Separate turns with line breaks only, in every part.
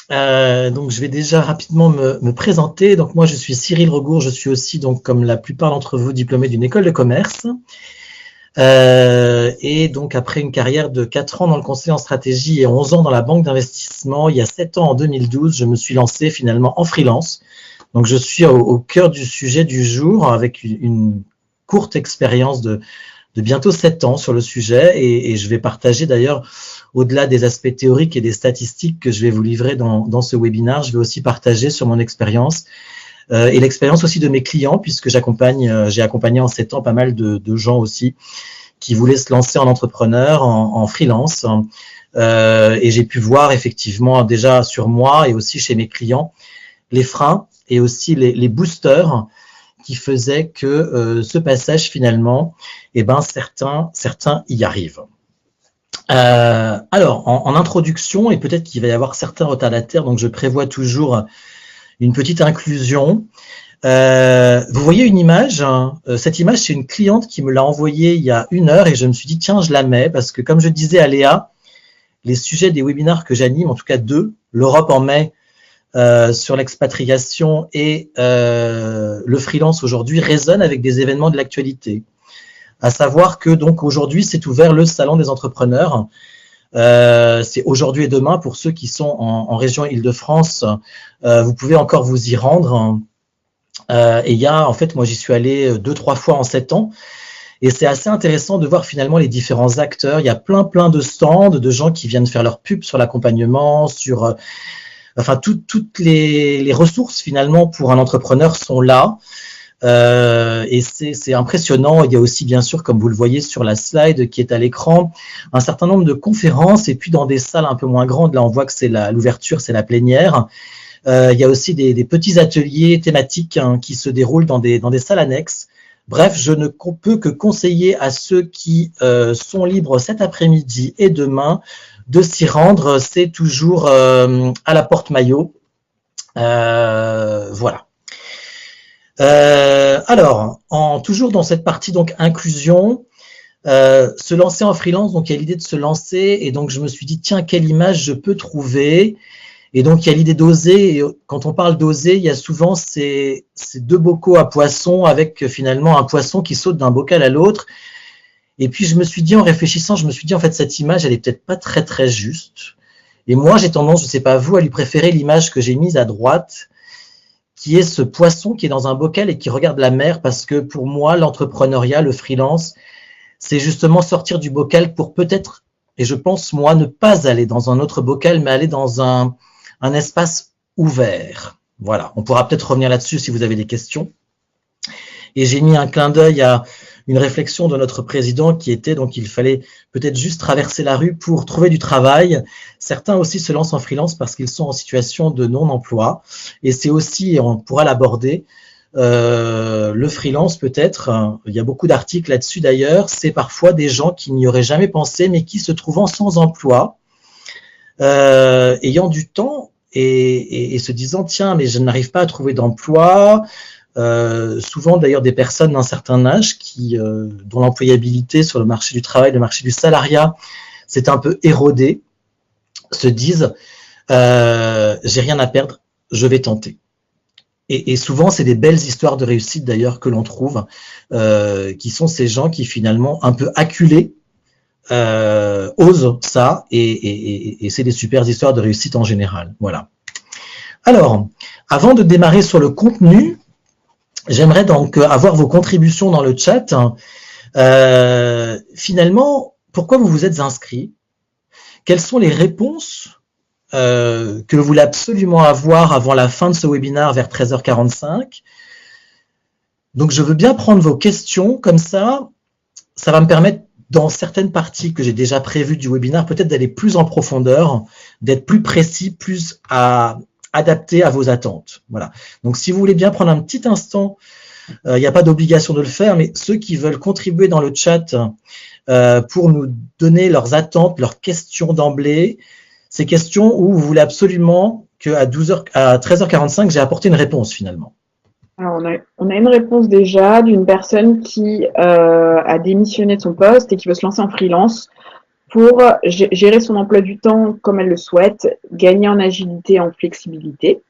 Donc, je vais déjà rapidement me présenter. Donc, moi, je suis Cyril Regour. Je suis aussi, donc, comme la plupart d'entre vous, diplômé d'une école de commerce. Et donc, après une carrière de 4 ans dans le conseil en stratégie et 11 ans dans la banque d'investissement, il y a 7 ans, en 2012, je me suis lancé finalement en freelance. Donc, je suis au cœur du sujet du jour avec une courte expérience de bientôt 7 ans sur le sujet et je vais partager d'ailleurs, au-delà des aspects théoriques et des statistiques que je vais vous livrer dans ce webinaire, je vais aussi partager sur mon expérience et l'expérience aussi de mes clients, puisque j'ai accompagné en 7 ans pas mal de gens aussi qui voulaient se lancer en entrepreneur, en freelance. Et j'ai pu voir effectivement déjà sur moi et aussi chez mes clients les freins et aussi les boosters qui faisaient que ce passage finalement, eh ben, certains y arrivent. Alors, en introduction, et peut-être qu'il va y avoir certains retardataires, donc je prévois toujours une petite inclusion. Vous voyez une image, cette image, c'est une cliente qui me l'a envoyée il y a 1 heure et je me suis dit, tiens, je la mets parce que comme je disais à Léa, les sujets des webinaires que j'anime, en tout cas 2, l'Europe en mai sur l'expatriation et le freelance aujourd'hui, résonnent avec des événements de l'actualité. À savoir que donc aujourd'hui, c'est ouvert le salon des entrepreneurs. C'est aujourd'hui et demain pour ceux qui sont en région Île-de-France. Vous pouvez encore vous y rendre. Et il y a, en fait, moi j'y suis allé 2-3 fois en 7 ans. Et c'est assez intéressant de voir finalement les différents acteurs. Il y a plein de stands, de gens qui viennent faire leur pub sur l'accompagnement, sur enfin toutes les ressources finalement pour un entrepreneur sont là. Et c'est impressionnant. Il y a aussi bien sûr, comme vous le voyez sur la slide qui est à l'écran, un certain nombre de conférences et puis dans des salles un peu moins grandes, là on voit que c'est l'ouverture, c'est la plénière. Il y a aussi des petits ateliers thématiques qui se déroulent dans des salles annexes. Bref, je ne peux que conseiller à ceux qui sont libres cet après-midi et demain de s'y rendre. C'est toujours à la Porte Maillot. Voilà. Alors, toujours dans cette partie donc inclusion, se lancer en freelance, donc il y a l'idée de se lancer et donc je me suis dit tiens, quelle image je peux trouver. Et donc, il y a l'idée d'oser. Et quand on parle d'oser, il y a souvent ces 2 bocaux à poisson avec finalement un poisson qui saute d'un bocal à l'autre. Et puis, je me suis dit, en réfléchissant, en fait, cette image, elle est peut-être pas très juste. Et moi, j'ai tendance, je sais pas vous, à lui préférer l'image que j'ai mise à droite, qui est ce poisson qui est dans un bocal et qui regarde la mer, parce que pour moi, l'entrepreneuriat, le freelance, c'est justement sortir du bocal pour peut-être, et je pense, moi, ne pas aller dans un autre bocal, mais aller dans un espace ouvert. Voilà, on pourra peut-être revenir là-dessus si vous avez des questions. Et j'ai mis un clin d'œil à une réflexion de notre président qui était, donc il fallait peut-être juste traverser la rue pour trouver du travail. Certains aussi se lancent en freelance parce qu'ils sont en situation de non-emploi. Et c'est aussi, et on pourra l'aborder, le freelance peut-être, il y a beaucoup d'articles là-dessus d'ailleurs, c'est parfois des gens qui n'y auraient jamais pensé mais qui se trouvant sans emploi, ayant du temps et se disant tiens mais je n'arrive pas à trouver d'emploi, souvent d'ailleurs des personnes d'un certain âge dont l'employabilité sur le marché du travail, le marché du salariat s'est un peu érodé, se disent j'ai rien à perdre, je vais tenter. Et souvent c'est des belles histoires de réussite d'ailleurs que l'on trouve, qui sont ces gens qui finalement un peu acculés osent ça et c'est des super histoires de réussite en général. Voilà. Alors, avant de démarrer sur le contenu, j'aimerais donc avoir vos contributions dans le chat. Finalement, pourquoi vous vous êtes inscrit? Quelles sont les réponses que vous voulez absolument avoir avant la fin de ce webinaire vers 13h45? Donc, je veux bien prendre vos questions, comme ça va me permettre dans certaines parties que j'ai déjà prévues du webinaire, peut-être d'aller plus en profondeur, d'être plus précis, plus adapté à vos attentes. Voilà. Donc, si vous voulez bien prendre un petit instant, il n'y a pas d'obligation de le faire, mais ceux qui veulent contribuer dans le chat pour nous donner leurs attentes, leurs questions d'emblée, ces questions où vous voulez absolument qu'à 13h45, j'ai apporté une réponse finalement.
Alors on a une réponse déjà d'une personne qui a démissionné de son poste et qui veut se lancer en freelance pour gérer son emploi du temps comme elle le souhaite, gagner en agilité et en flexibilité.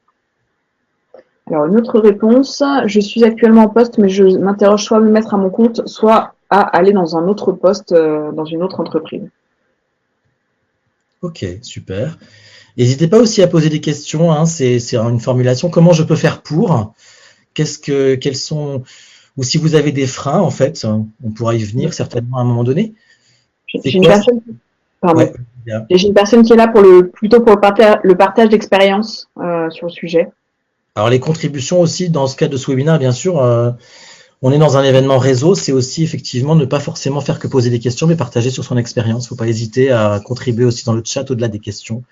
Alors, une autre réponse, je suis actuellement en poste, mais je m'interroge soit à me mettre à mon compte, soit à aller dans un autre poste, dans une autre entreprise.
Ok, super. N'hésitez pas aussi à poser des questions, hein, c'est une formulation. Comment je peux faire pour? Quels sont, ou si vous avez des freins, en fait, on pourra y venir certainement à un moment donné.
J'ai une personne,
Ouais,
j'ai une personne qui est là plutôt pour le partage d'expérience sur le sujet.
alors les contributions aussi, dans ce cas de ce webinaire, bien sûr, on est dans un événement réseau, c'est aussi effectivement ne pas forcément faire que poser des questions, mais partager sur son expérience. Il ne faut pas hésiter à contribuer aussi dans le chat au-delà des questions,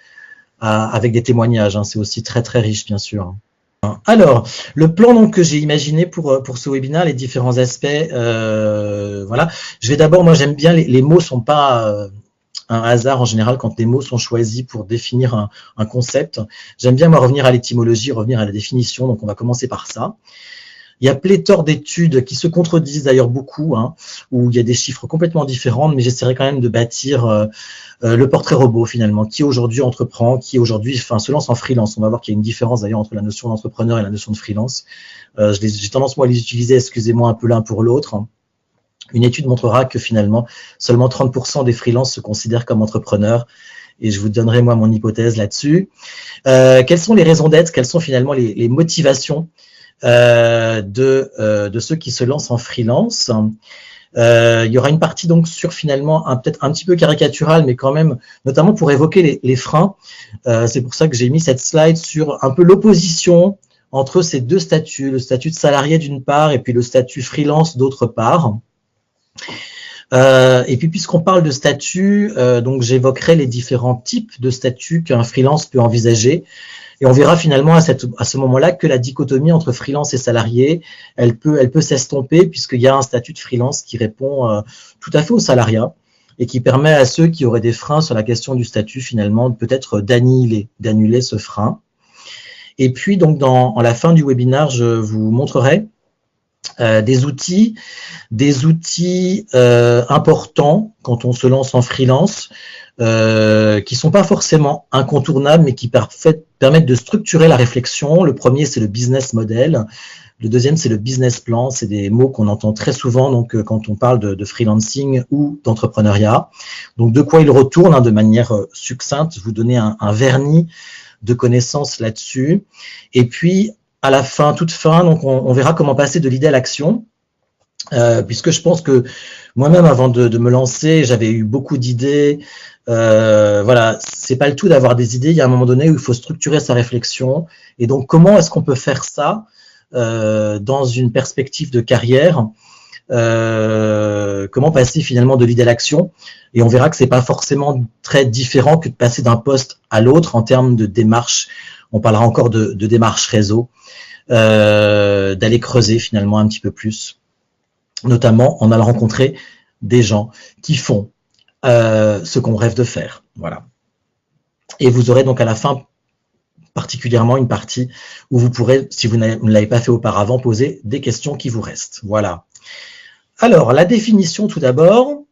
avec des témoignages, hein, c'est aussi très très riche, bien sûr. Alors, le plan donc, que j'ai imaginé pour ce webinaire, les différents aspects, voilà. Je vais d'abord, moi j'aime bien, les mots ne sont pas un hasard en général quand les mots sont choisis pour définir un concept. J'aime bien moi revenir à l'étymologie, revenir à la définition, donc on va commencer par ça. Il y a pléthore d'études qui se contredisent d'ailleurs beaucoup, hein, où il y a des chiffres complètement différents, mais j'essaierai quand même de bâtir le portrait robot finalement, qui aujourd'hui entreprend, qui aujourd'hui se lance en freelance. On va voir qu'il y a une différence d'ailleurs entre la notion d'entrepreneur et la notion de freelance. J'ai tendance moi à les utiliser, excusez-moi, un peu l'un pour l'autre. Une étude montrera que finalement, seulement 30% des freelances se considèrent comme entrepreneurs. Et je vous donnerai moi mon hypothèse là-dessus. Quelles sont les raisons d'être? Quelles sont finalement les motivations de ceux qui se lancent en freelance? Il y aura une partie donc sur finalement peut-être un petit peu caricaturale, mais quand même, notamment pour évoquer les freins. C'est pour ça que j'ai mis cette slide sur un peu l'opposition entre ces deux statuts, le statut de salarié d'une part et puis le statut freelance d'autre part. Et puis puisqu'on parle de statut, donc j'évoquerai les différents types de statuts qu'un freelance peut envisager. Et on verra finalement à ce moment-là que la dichotomie entre freelance et salarié, elle peut s'estomper puisqu'il y a un statut de freelance qui répond tout à fait au salariat et qui permet à ceux qui auraient des freins sur la question du statut finalement peut-être d'annuler ce frein. Et puis donc à la fin du webinaire, je vous montrerai des outils importants quand on se lance en freelance, qui sont pas forcément incontournables, mais qui permettent de structurer la réflexion. Le premier, c'est le business model. Le deuxième, c'est le business plan. C'est des mots qu'on entend très souvent donc quand on parle de freelancing ou d'entrepreneuriat. Donc, de quoi il retourne, hein, de manière succincte, vous donner un vernis de connaissances là-dessus. Et puis, à la fin, toute fin, donc on verra comment passer de l'idée à l'action. Puisque je pense que moi-même, avant de me lancer, j'avais eu beaucoup d'idées. Voilà, c'est pas le tout d'avoir des idées. Il y a un moment donné où il faut structurer sa réflexion. Et donc, comment est-ce qu'on peut faire ça dans une perspective de carrière? Comment passer finalement de l'idée à l'action? Et on verra que c'est pas forcément très différent que de passer d'un poste à l'autre en termes de démarche. On parlera encore de démarche réseau, d'aller creuser finalement un petit peu plus, notamment en allant rencontrer des gens qui font ce qu'on rêve de faire. Voilà. Et vous aurez donc à la fin particulièrement une partie où vous pourrez, si vous ne l'avez pas fait auparavant, poser des questions qui vous restent. Voilà. Alors, la définition tout d'abord.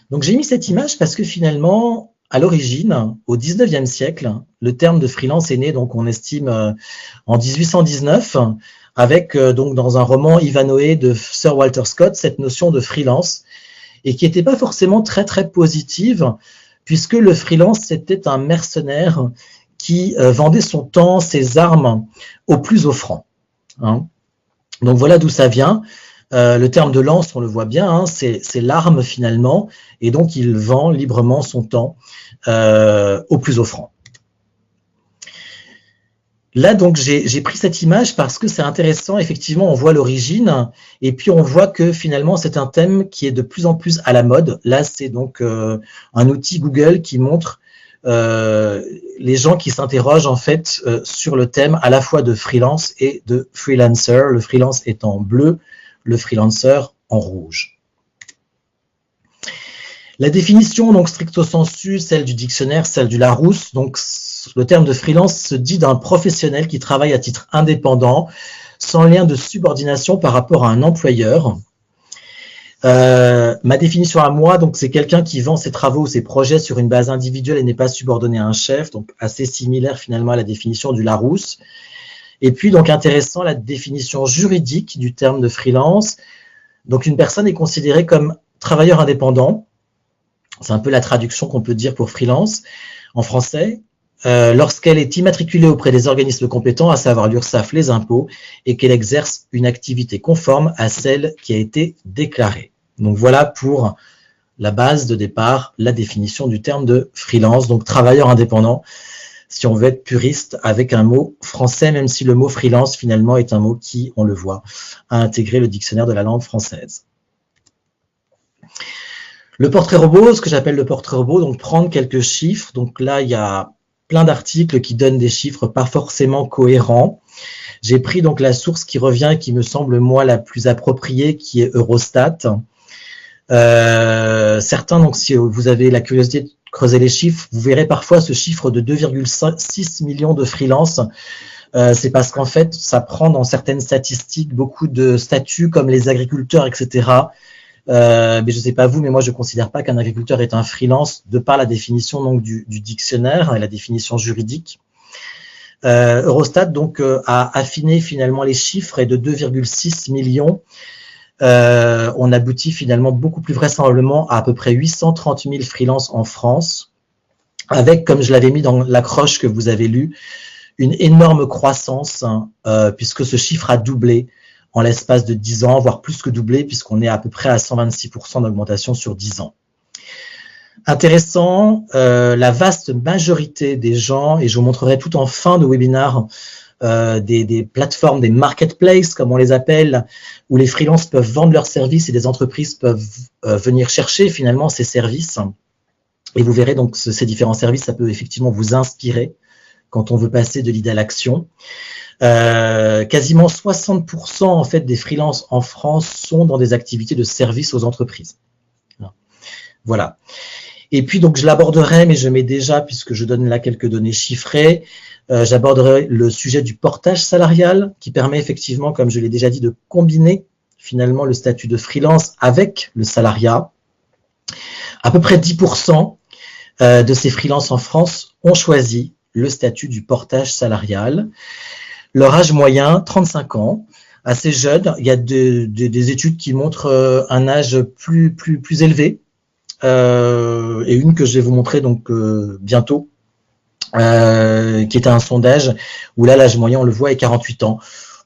Donc, j'ai mis cette image parce que finalement, à l'origine, au 19e siècle, le terme de freelance est né, donc on estime en 1819, avec donc dans un roman Ivanhoe de Sir Walter Scott, cette notion de freelance, et qui n'était pas forcément très très positive, puisque le freelance c'était un mercenaire qui vendait son temps, ses armes au plus offrant. Hein. Donc voilà d'où ça vient. Le terme de lance, on le voit bien, hein, c'est l'arme finalement, et donc il vend librement son temps au plus offrant. Là, donc, j'ai pris cette image parce que c'est intéressant. Effectivement, on voit l'origine et puis on voit que finalement, c'est un thème qui est de plus en plus à la mode. Là, c'est donc un outil Google qui montre les gens qui s'interrogent en fait sur le thème à la fois de freelance et de freelancer. Le freelance est en bleu, le freelancer en rouge. La définition, donc stricto sensu, celle du dictionnaire, celle du Larousse, donc le terme de freelance se dit d'un professionnel qui travaille à titre indépendant, sans lien de subordination par rapport à un employeur. Ma définition à moi, donc c'est quelqu'un qui vend ses travaux ou ses projets sur une base individuelle et n'est pas subordonné à un chef, donc assez similaire finalement à la définition du Larousse. Et puis donc intéressant, la définition juridique du terme de freelance. Donc une personne est considérée comme travailleur indépendant, c'est un peu la traduction qu'on peut dire pour freelance en français, lorsqu'elle est immatriculée auprès des organismes compétents, à savoir l'URSSAF, les impôts, et qu'elle exerce une activité conforme à celle qui a été déclarée. Donc voilà pour la base de départ, la définition du terme de freelance, donc travailleur indépendant, si on veut être puriste avec un mot français, même si le mot freelance finalement est un mot qui, on le voit, a intégré le dictionnaire de la langue française. Le portrait robot, ce que j'appelle le portrait robot, donc prendre quelques chiffres. Donc là, il y a plein d'articles qui donnent des chiffres pas forcément cohérents. J'ai pris donc la source qui revient et qui me semble, moi, la plus appropriée, qui est Eurostat. Certains, donc si vous avez la curiosité de creuser les chiffres, vous verrez parfois ce chiffre de 2,6 millions de freelances. C'est parce qu'en fait, ça prend dans certaines statistiques beaucoup de statuts comme les agriculteurs, etc., mais je ne sais pas vous, mais moi je ne considère pas qu'un agriculteur est un freelance de par la définition donc, du dictionnaire et la définition juridique. Eurostat donc a affiné finalement les chiffres et de 2,6 millions, on aboutit finalement beaucoup plus vraisemblablement à peu près 830 000 freelances en France, avec, comme je l'avais mis dans l'accroche que vous avez lu, une énorme croissance, puisque ce chiffre a doublé en l'espace de 10 ans, voire plus que doublé, puisqu'on est à peu près à 126% d'augmentation sur 10 ans. Intéressant, la vaste majorité des gens, et je vous montrerai tout en fin de webinaire, des plateformes, des marketplaces, comme on les appelle, où les freelances peuvent vendre leurs services et des entreprises peuvent venir chercher finalement ces services. Et vous verrez donc ces différents services, ça peut effectivement vous inspirer quand on veut passer de l'idée à l'action. Quasiment 60% en fait des freelances en France sont dans des activités de service aux entreprises. Voilà. Et puis donc je l'aborderai, mais je mets déjà, puisque je donne là quelques données chiffrées, j'aborderai le sujet du portage salarial, qui permet effectivement, comme je l'ai déjà dit, de combiner finalement le statut de freelance avec le salariat. À peu près 10% de ces freelances en France ont choisi le statut du portage salarial. Leur âge moyen, 35 ans, assez jeune. Il y a des études qui montrent un âge plus élevé, et une que je vais vous montrer donc bientôt, qui est un sondage où là l'âge moyen, on le voit, est 48 ans.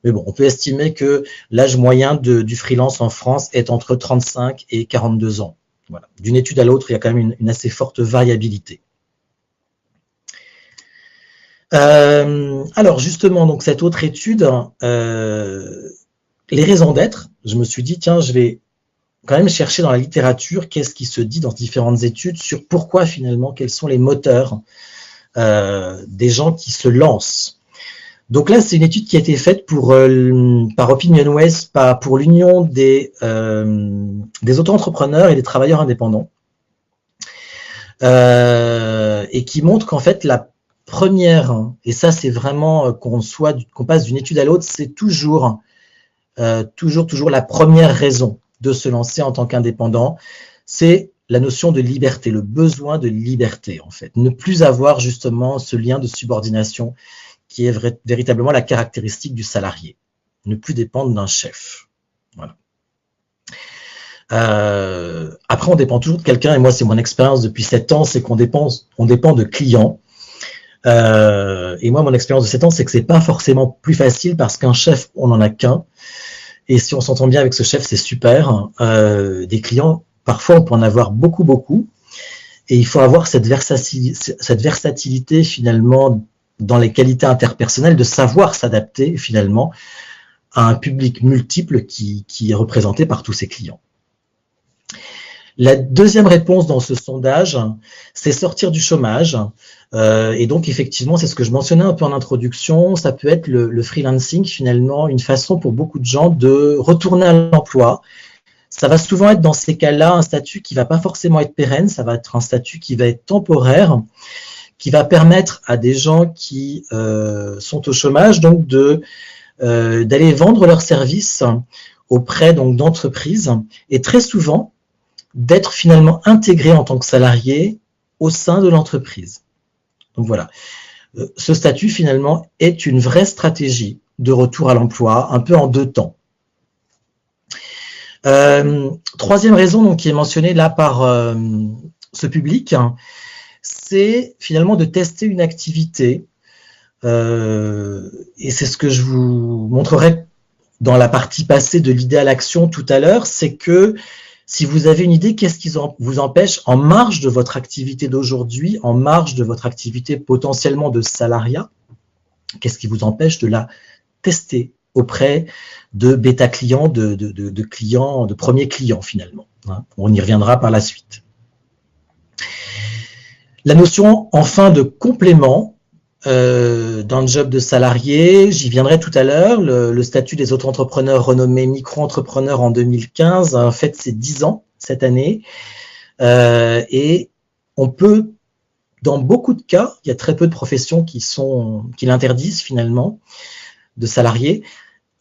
Mais bon, on peut estimer que l'âge moyen du freelance en France est entre 35 et 42 ans. Voilà. D'une étude à l'autre, il y a quand même une assez forte variabilité. Alors justement, donc cette autre étude, les raisons d'être, je me suis dit, tiens, je vais quand même chercher dans la littérature qu'est-ce qui se dit dans différentes études sur pourquoi finalement, quels sont les moteurs des gens qui se lancent. Donc là, c'est une étude qui a été faite par OpinionWay, pour l'Union des auto-entrepreneurs et des travailleurs indépendants, et qui montre qu'en fait, la première, et ça c'est vraiment qu'on passe d'une étude à l'autre, c'est toujours la première raison de se lancer en tant qu'indépendant, c'est la notion de liberté, le besoin de liberté en fait. Ne plus avoir justement ce lien de subordination qui est véritablement la caractéristique du salarié. Ne plus dépendre d'un chef. Voilà. Après, on dépend toujours de quelqu'un, et moi c'est mon expérience depuis 7 ans, c'est qu'on dépend de clients. Et moi, mon expérience de 7 ans, c'est que c'est pas forcément plus facile parce qu'un chef, on n'en a qu'un. Et si on s'entend bien avec ce chef, c'est super. Des clients, parfois, on peut en avoir beaucoup. Et il faut avoir cette versatilité, finalement, dans les qualités interpersonnelles, de savoir s'adapter, finalement, à un public multiple qui est représenté par tous ces clients. La deuxième réponse dans ce sondage, c'est sortir du chômage. Et donc, effectivement, c'est ce que je mentionnais un peu en introduction, ça peut être le freelancing, finalement, une façon pour beaucoup de gens de retourner à l'emploi. Ça va souvent être dans ces cas-là un statut qui ne va pas forcément être pérenne, ça va être un statut qui va être temporaire, qui va permettre à des gens qui sont au chômage donc d'aller vendre leurs services auprès donc d'entreprises. Et très souvent, d'être finalement intégré en tant que salarié au sein de l'entreprise. Donc voilà, ce statut finalement est une vraie stratégie de retour à l'emploi, un peu en deux temps. Troisième raison donc, qui est mentionnée là par ce public, hein, c'est finalement de tester une activité. Et c'est ce que je vous montrerai dans la partie passée de l'idée à l'action tout à l'heure, c'est que si vous avez une idée, qu'est-ce qui vous empêche en marge de votre activité d'aujourd'hui, en marge de votre activité potentiellement de salariat, qu'est-ce qui vous empêche de la tester auprès de bêta clients, de clients, de premiers clients finalement, hein. On y reviendra par la suite. La notion enfin de complément dans le job de salarié, j'y viendrai tout à l'heure. Le statut des auto-entrepreneurs renommés micro-entrepreneurs en 2015 a fait ses 10 ans cette année. Et on peut, dans beaucoup de cas, il y a très peu de professions qui l'interdisent finalement, de salarié.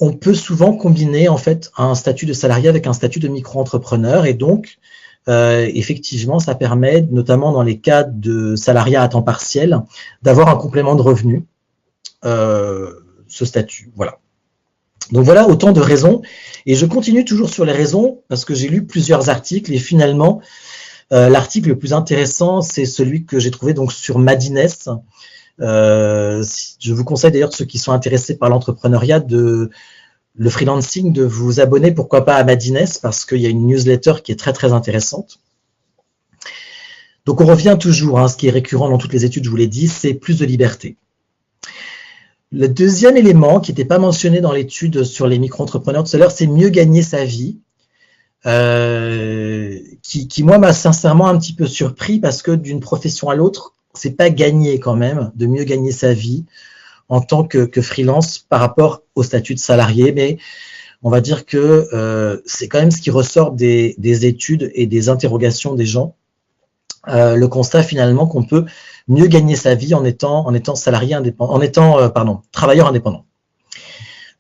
On peut souvent combiner en fait un statut de salarié avec un statut de micro-entrepreneur, et donc effectivement, ça permet, notamment dans les cas de salariat à temps partiel, d'avoir un complément de revenu, ce statut. Voilà. Donc voilà autant de raisons. Et je continue toujours sur les raisons, parce que j'ai lu plusieurs articles, et finalement, l'article le plus intéressant, c'est celui que j'ai trouvé donc sur Madines. Je vous conseille d'ailleurs, ceux qui sont intéressés par l'entrepreneuriat, le freelancing, de vous abonner, pourquoi pas, à Madines, parce qu'il y a une newsletter qui est très très intéressante. Donc on revient toujours, hein, ce qui est récurrent dans toutes les études, je vous l'ai dit, c'est plus de liberté. Le deuxième élément, qui n'était pas mentionné dans l'étude sur les micro-entrepreneurs tout à l'heure, c'est mieux gagner sa vie, qui moi m'a sincèrement un petit peu surpris, parce que d'une profession à l'autre, c'est pas gagné quand même, de mieux gagner sa vie en tant que freelance par rapport au statut de salarié, mais on va dire que c'est quand même ce qui ressort des études et des interrogations des gens, le constat finalement qu'on peut mieux gagner sa vie en étant salarié indépendant, en étant travailleur indépendant.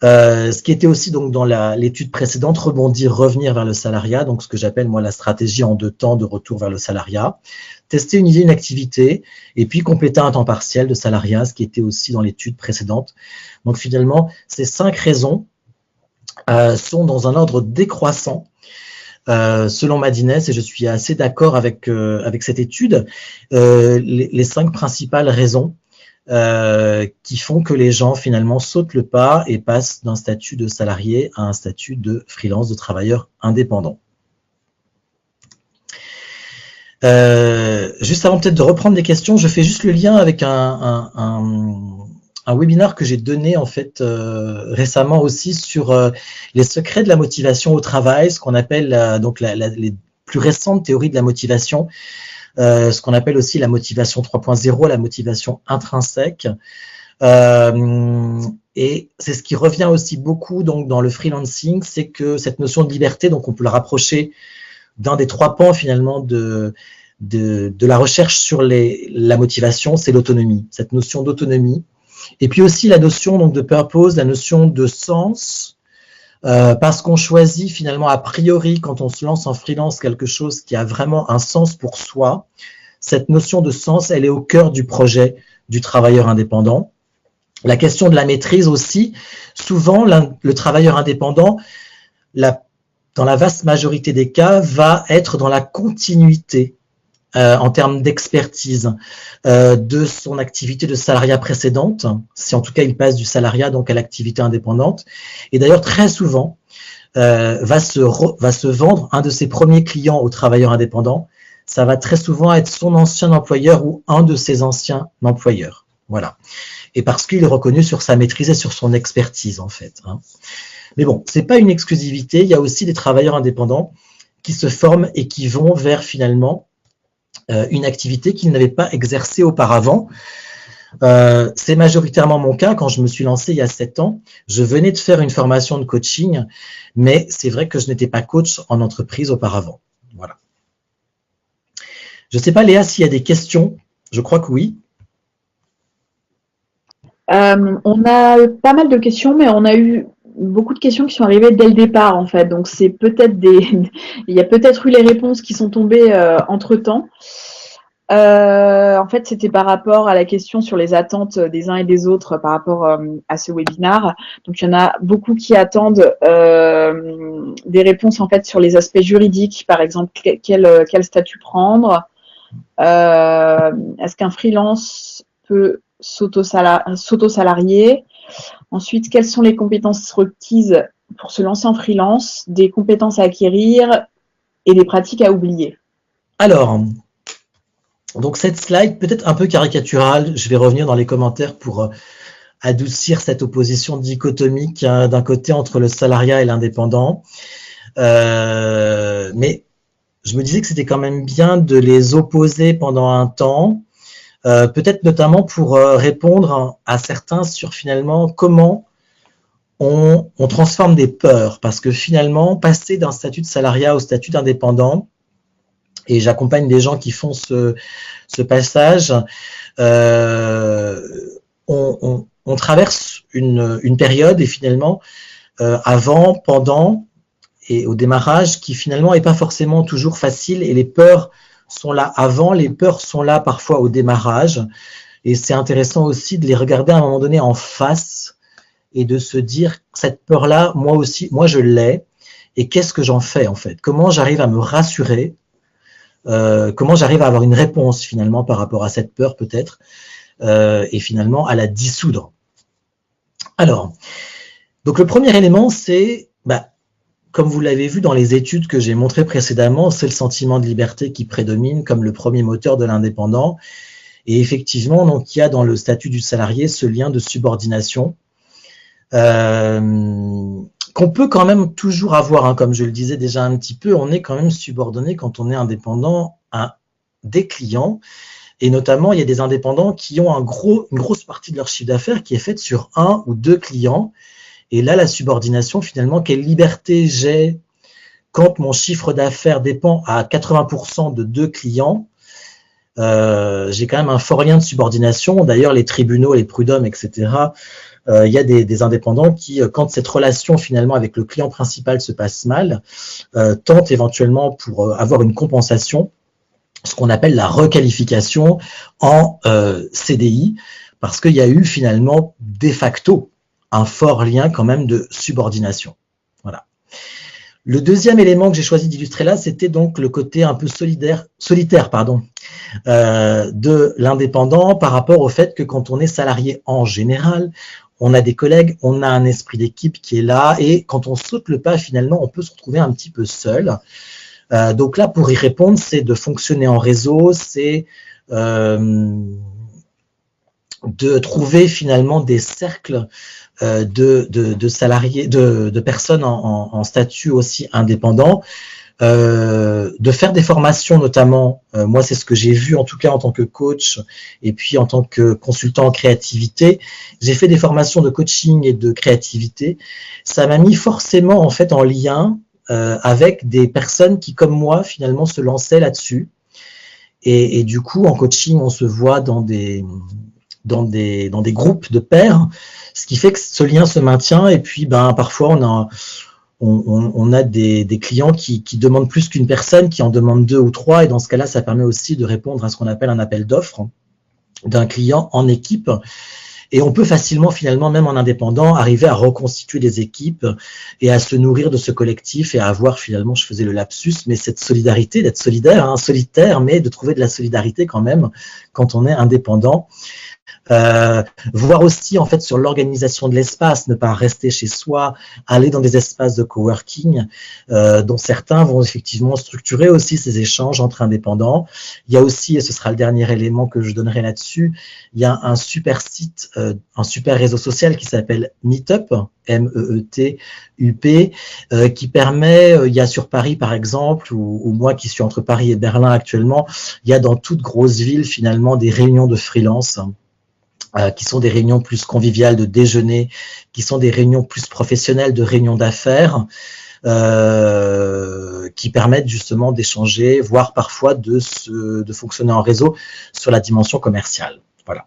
Ce qui était aussi donc dans l'étude précédente, rebondir, revenir vers le salariat, donc ce que j'appelle moi la stratégie en deux temps de retour vers le salariat. Tester une idée, une activité, et puis compléter un temps partiel de salariat, ce qui était aussi dans l'étude précédente. Donc finalement, ces 5 raisons sont dans un ordre décroissant, selon Madines, et je suis assez d'accord avec cette étude, les 5 principales raisons qui font que les gens finalement sautent le pas et passent d'un statut de salarié à un statut de freelance, de travailleur indépendant. Juste avant peut-être de reprendre des questions, je fais juste le lien avec un webinaire que j'ai donné en fait récemment aussi sur les secrets de la motivation au travail, ce qu'on appelle donc les plus récentes théories de la motivation, ce qu'on appelle aussi la motivation 3.0, la motivation intrinsèque. Et c'est ce qui revient aussi beaucoup donc dans le freelancing, c'est que cette notion de liberté, donc on peut la rapprocher d'un des 3 pans finalement de la recherche sur la motivation, c'est l'autonomie, cette notion d'autonomie. Et puis aussi la notion donc de purpose, la notion de sens, parce qu'on choisit finalement a priori quand on se lance en freelance quelque chose qui a vraiment un sens pour soi. Cette notion de sens, elle est au cœur du projet du travailleur indépendant. La question de la maîtrise aussi, souvent le travailleur indépendant, dans la vaste majorité des cas, va être dans la continuité en termes d'expertise de son activité de salariat précédente, si en tout cas il passe du salariat donc à l'activité indépendante. Et d'ailleurs, très souvent, va se vendre un de ses premiers clients au travailleur indépendant. Ça va très souvent être son ancien employeur ou un de ses anciens employeurs. Voilà. Et parce qu'il est reconnu sur sa maîtrise et sur son expertise, en fait, hein. Mais bon, c'est pas une exclusivité. Il y a aussi des travailleurs indépendants qui se forment et qui vont vers finalement une activité qu'ils n'avaient pas exercée auparavant. C'est majoritairement mon cas. Quand je me suis lancé il y a 7 ans, je venais de faire une formation de coaching, mais c'est vrai que je n'étais pas coach en entreprise auparavant. Voilà. Je ne sais pas, Léa, s'il y a des questions. Je crois que oui.
On a pas mal de questions, mais on a eu beaucoup de questions qui sont arrivées dès le départ, en fait. Donc, c'est peut-être il y a peut-être eu les réponses qui sont tombées entre-temps. En fait, c'était par rapport à la question sur les attentes des uns et des autres par rapport à ce webinaire. Donc, il y en a beaucoup qui attendent des réponses en fait sur les aspects juridiques, par exemple, quel statut prendre. Est-ce qu'un freelance peut s'auto-salarier? Ensuite, quelles sont les compétences requises pour se lancer en freelance, des compétences à acquérir et des pratiques à oublier?
Alors, donc cette slide peut-être un peu caricaturale, je vais revenir dans les commentaires pour adoucir cette opposition dichotomique d'un côté entre le salariat et l'indépendant. Mais je me disais que c'était quand même bien de les opposer pendant un temps, peut-être notamment pour répondre à certains sur finalement comment on transforme des peurs, parce que finalement, passer d'un statut de salariat au statut d'indépendant, et j'accompagne des gens qui font ce passage, on traverse une période et finalement, avant, pendant et au démarrage, qui finalement n'est pas forcément toujours facile, et les peurs sont là avant, les peurs sont là parfois au démarrage, et c'est intéressant aussi de les regarder à un moment donné en face et de se dire, cette peur-là, moi aussi, moi je l'ai, et qu'est-ce que j'en fais en fait? Comment j'arrive à me rassurer? Comment j'arrive à avoir une réponse finalement par rapport à cette peur peut-être, et finalement à la dissoudre. Alors, donc le premier élément, c'est, comme vous l'avez vu dans les études que j'ai montrées précédemment, c'est le sentiment de liberté qui prédomine comme le premier moteur de l'indépendant. Et effectivement, donc, il y a dans le statut du salarié ce lien de subordination qu'on peut quand même toujours avoir, hein, comme je le disais déjà un petit peu, on est quand même subordonné quand on est indépendant à des clients, et notamment il y a des indépendants qui ont une grosse partie de leur chiffre d'affaires qui est faite sur 1 ou 2 clients, et là la subordination finalement, quelle liberté j'ai quand mon chiffre d'affaires dépend à 80% de 2 clients, j'ai quand même un fort lien de subordination. D'ailleurs les tribunaux, les prud'hommes, etc., il y a des indépendants qui, quand cette relation finalement avec le client principal se passe mal, tentent éventuellement pour avoir une compensation, ce qu'on appelle la requalification en CDI, parce qu'il y a eu finalement de facto un fort lien quand même de subordination. Voilà. Le deuxième élément que j'ai choisi d'illustrer là, c'était donc le côté un peu solitaire de l'indépendant par rapport au fait que quand on est salarié en général, on a des collègues, on a un esprit d'équipe qui est là, et quand on saute le pas, finalement, on peut se retrouver un petit peu seul. Donc là, pour y répondre, c'est de fonctionner en réseau, c'est de trouver finalement des cercles de salariés, de personnes en statut aussi indépendant, de faire des formations notamment, moi c'est ce que j'ai vu en tout cas en tant que coach et puis en tant que consultant en créativité, j'ai fait des formations de coaching et de créativité, ça m'a mis forcément en fait en lien avec des personnes qui comme moi finalement se lançaient là-dessus, et du coup en coaching on se voit dans des groupes de pairs, ce qui fait que ce lien se maintient, et puis parfois on a des clients qui demandent plus qu'une personne, qui en demandent 2 ou 3, et dans ce cas-là, ça permet aussi de répondre à ce qu'on appelle un appel d'offres d'un client en équipe. Et on peut facilement, finalement, même en indépendant, arriver à reconstituer des équipes et à se nourrir de ce collectif et à avoir, finalement, je faisais le lapsus, mais cette solidarité, d'être solidaire, hein, solitaire, mais de trouver de la solidarité quand même quand on est indépendant. Voir aussi en fait sur l'organisation de l'espace, ne pas rester chez soi, aller dans des espaces de coworking, dont certains vont effectivement structurer aussi ces échanges entre indépendants. Il y a aussi, et ce sera le dernier élément que je donnerai là-dessus, il y a un super site, un super réseau social qui s'appelle Meetup, M-E-E-T-U-P, qui permet, il y a sur Paris par exemple, ou moi qui suis entre Paris et Berlin actuellement, il y a dans toute grosse ville finalement des réunions de freelance, qui sont des réunions plus conviviales de déjeuner, qui sont des réunions plus professionnelles de réunions d'affaires, qui permettent justement d'échanger, voire parfois de fonctionner en réseau sur la dimension commerciale. Voilà.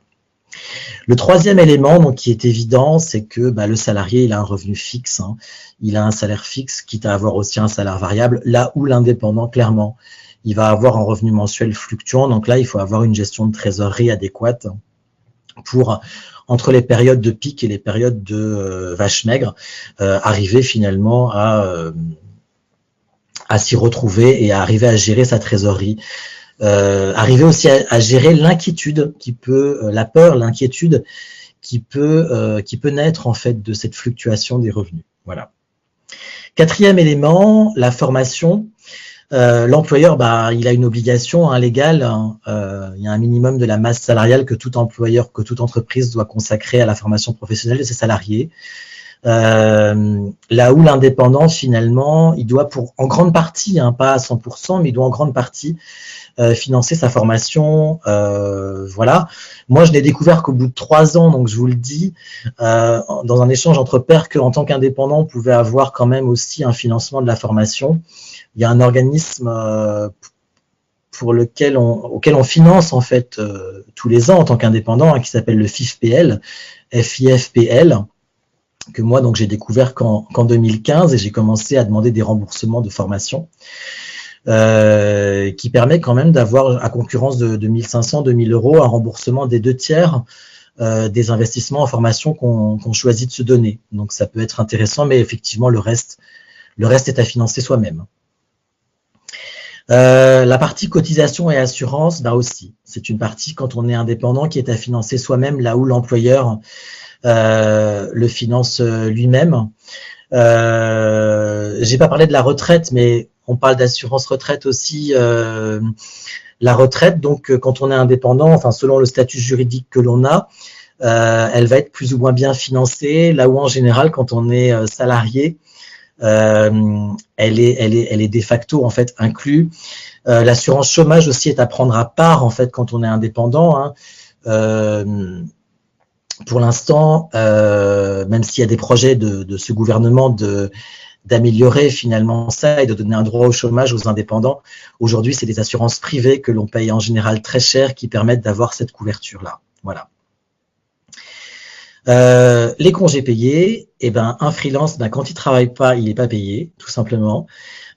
Le troisième élément, donc, qui est évident, c'est que le salarié, il a un revenu fixe, hein. Il a un salaire fixe, quitte à avoir aussi un salaire variable, là où l'indépendant, clairement, il va avoir un revenu mensuel fluctuant. Donc là, il faut avoir une gestion de trésorerie adéquate pour, entre les périodes de pic et les périodes de vache maigre, arriver finalement à s'y retrouver et à arriver à gérer sa trésorerie. Arriver aussi à gérer l'inquiétude qui peut, la peur, l'inquiétude qui peut naître en fait de cette fluctuation des revenus. Voilà. Quatrième élément, la formation. L'employeur, il a une obligation légale. Il y a un minimum de la masse salariale que tout employeur, que toute entreprise doit consacrer à la formation professionnelle de ses salariés. Là où l'indépendant, finalement, il doit en grande partie, pas à 100%, mais il doit en grande partie financer sa formation. Voilà. Moi, je n'ai découvert qu'au bout de 3 ans, donc je vous le dis, dans un échange entre pairs, qu'en tant qu'indépendant, on pouvait avoir quand même aussi un financement de la formation. Il y a un organisme auquel on finance en fait tous les ans en tant qu'indépendant, qui s'appelle le FIFPL, FIFPL, que moi donc j'ai découvert qu'en 2015 et j'ai commencé à demander des remboursements de formation. Qui permet quand même d'avoir, à concurrence de 1500, 2000 euros, un remboursement des 2/3 des investissements en formation qu'on choisit de se donner. Donc ça peut être intéressant, mais effectivement le reste est à financer soi-même. La partie cotisation et assurance, aussi, c'est une partie quand on est indépendant qui est à financer soi-même, là où l'employeur le finance lui-même. J'ai pas parlé de la retraite, mais on parle d'assurance retraite aussi. La retraite, donc quand on est indépendant, selon le statut juridique que l'on a, elle va être plus ou moins bien financée, là où en général, quand on est salarié, elle est de facto en fait inclus. L'assurance chômage aussi est à prendre à part en fait quand on est indépendant. Pour l'instant, même s'il y a des projets de ce gouvernement d'améliorer finalement ça et de donner un droit au chômage aux indépendants, aujourd'hui, c'est des assurances privées que l'on paye en général très cher qui permettent d'avoir cette couverture-là. Voilà. Les congés payés, un freelance, quand il travaille pas, il n'est pas payé, tout simplement.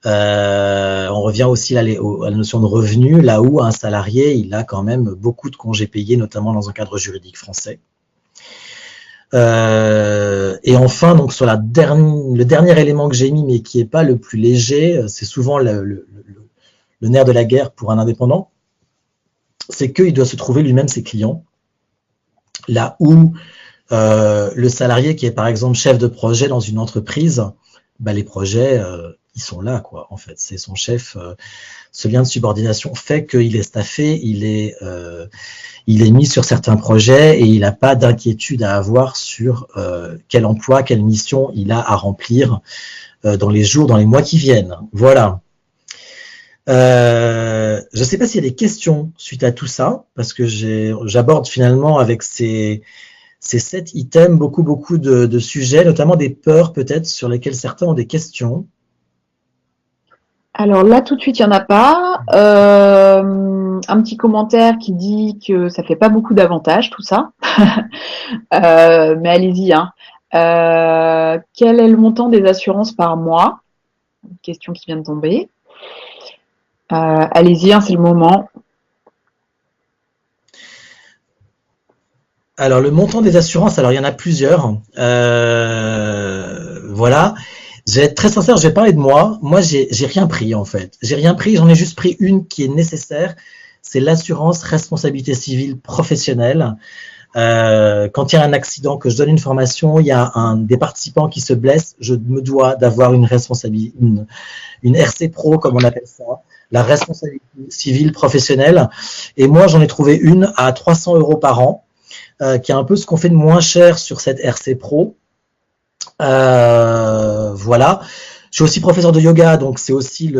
On revient aussi à la notion de revenu, là où un salarié, il a quand même beaucoup de congés payés, notamment dans un cadre juridique français. Et enfin, donc sur le dernier élément que j'ai mis, mais qui n'est pas le plus léger, c'est souvent le nerf de la guerre pour un indépendant, c'est qu'il doit se trouver lui-même ses clients. Là où le salarié qui est par exemple chef de projet dans une entreprise, les projets, ils sont là, quoi. En fait, c'est son chef. Ce lien de subordination fait qu'il est staffé, il est mis sur certains projets et il n'a pas d'inquiétude à avoir sur quel emploi, quelle mission il a à remplir dans les jours, dans les mois qui viennent. Voilà. Je ne sais pas s'il y a des questions suite à tout ça, parce que j'aborde finalement avec ces 7 items beaucoup de sujets, notamment des peurs peut-être sur lesquelles certains ont des questions.
Alors là, tout de suite, il n'y en a pas. Un petit commentaire qui dit que ça fait pas beaucoup d'avantages, tout ça. Mais allez-y. Quel est le montant des assurances par mois? Une question qui vient de tomber. Allez-y, c'est le moment.
Alors, le montant des assurances, il y en a plusieurs. Voilà. Je vais être très sincère, je vais parler de moi. Moi, j'ai rien pris, en fait. J'ai rien pris, j'en ai juste pris une qui est nécessaire. C'est l'assurance responsabilité civile professionnelle. Quand il y a un accident, que je donne une formation, il y a des participants qui se blessent, je me dois d'avoir une responsabilité, une RC Pro, comme on appelle ça, la responsabilité civile professionnelle. Et moi, j'en ai trouvé une à 300 € par an, qui est un peu ce qu'on fait de moins cher sur cette RC Pro. Voilà. Je suis aussi professeur de yoga, donc c'est aussi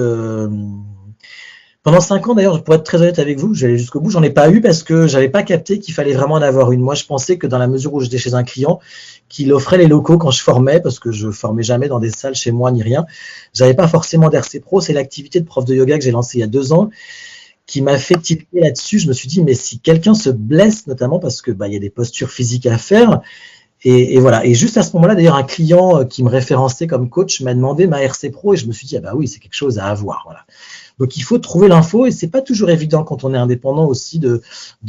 Pendant 5 ans, d'ailleurs, pour être très honnête avec vous, j'allais jusqu'au bout, j'en ai pas eu parce que j'avais pas capté qu'il fallait vraiment en avoir une. Moi, je pensais que dans la mesure où j'étais chez un client, qu'il offrait les locaux quand je formais, parce que je formais jamais dans des salles chez moi ni rien. J'avais pas forcément d'RC Pro. C'est l'activité de prof de yoga que j'ai lancée il y a 2 ans, qui m'a fait tilter là-dessus. Je me suis dit, mais si quelqu'un se blesse, notamment parce que il y a des postures physiques à faire, et voilà. Et juste à ce moment-là, d'ailleurs, un client qui me référençait comme coach m'a demandé ma RC Pro, et je me suis dit, ah bah oui, c'est quelque chose à avoir. Voilà. Donc il faut trouver l'info, et c'est pas toujours évident quand on est indépendant aussi de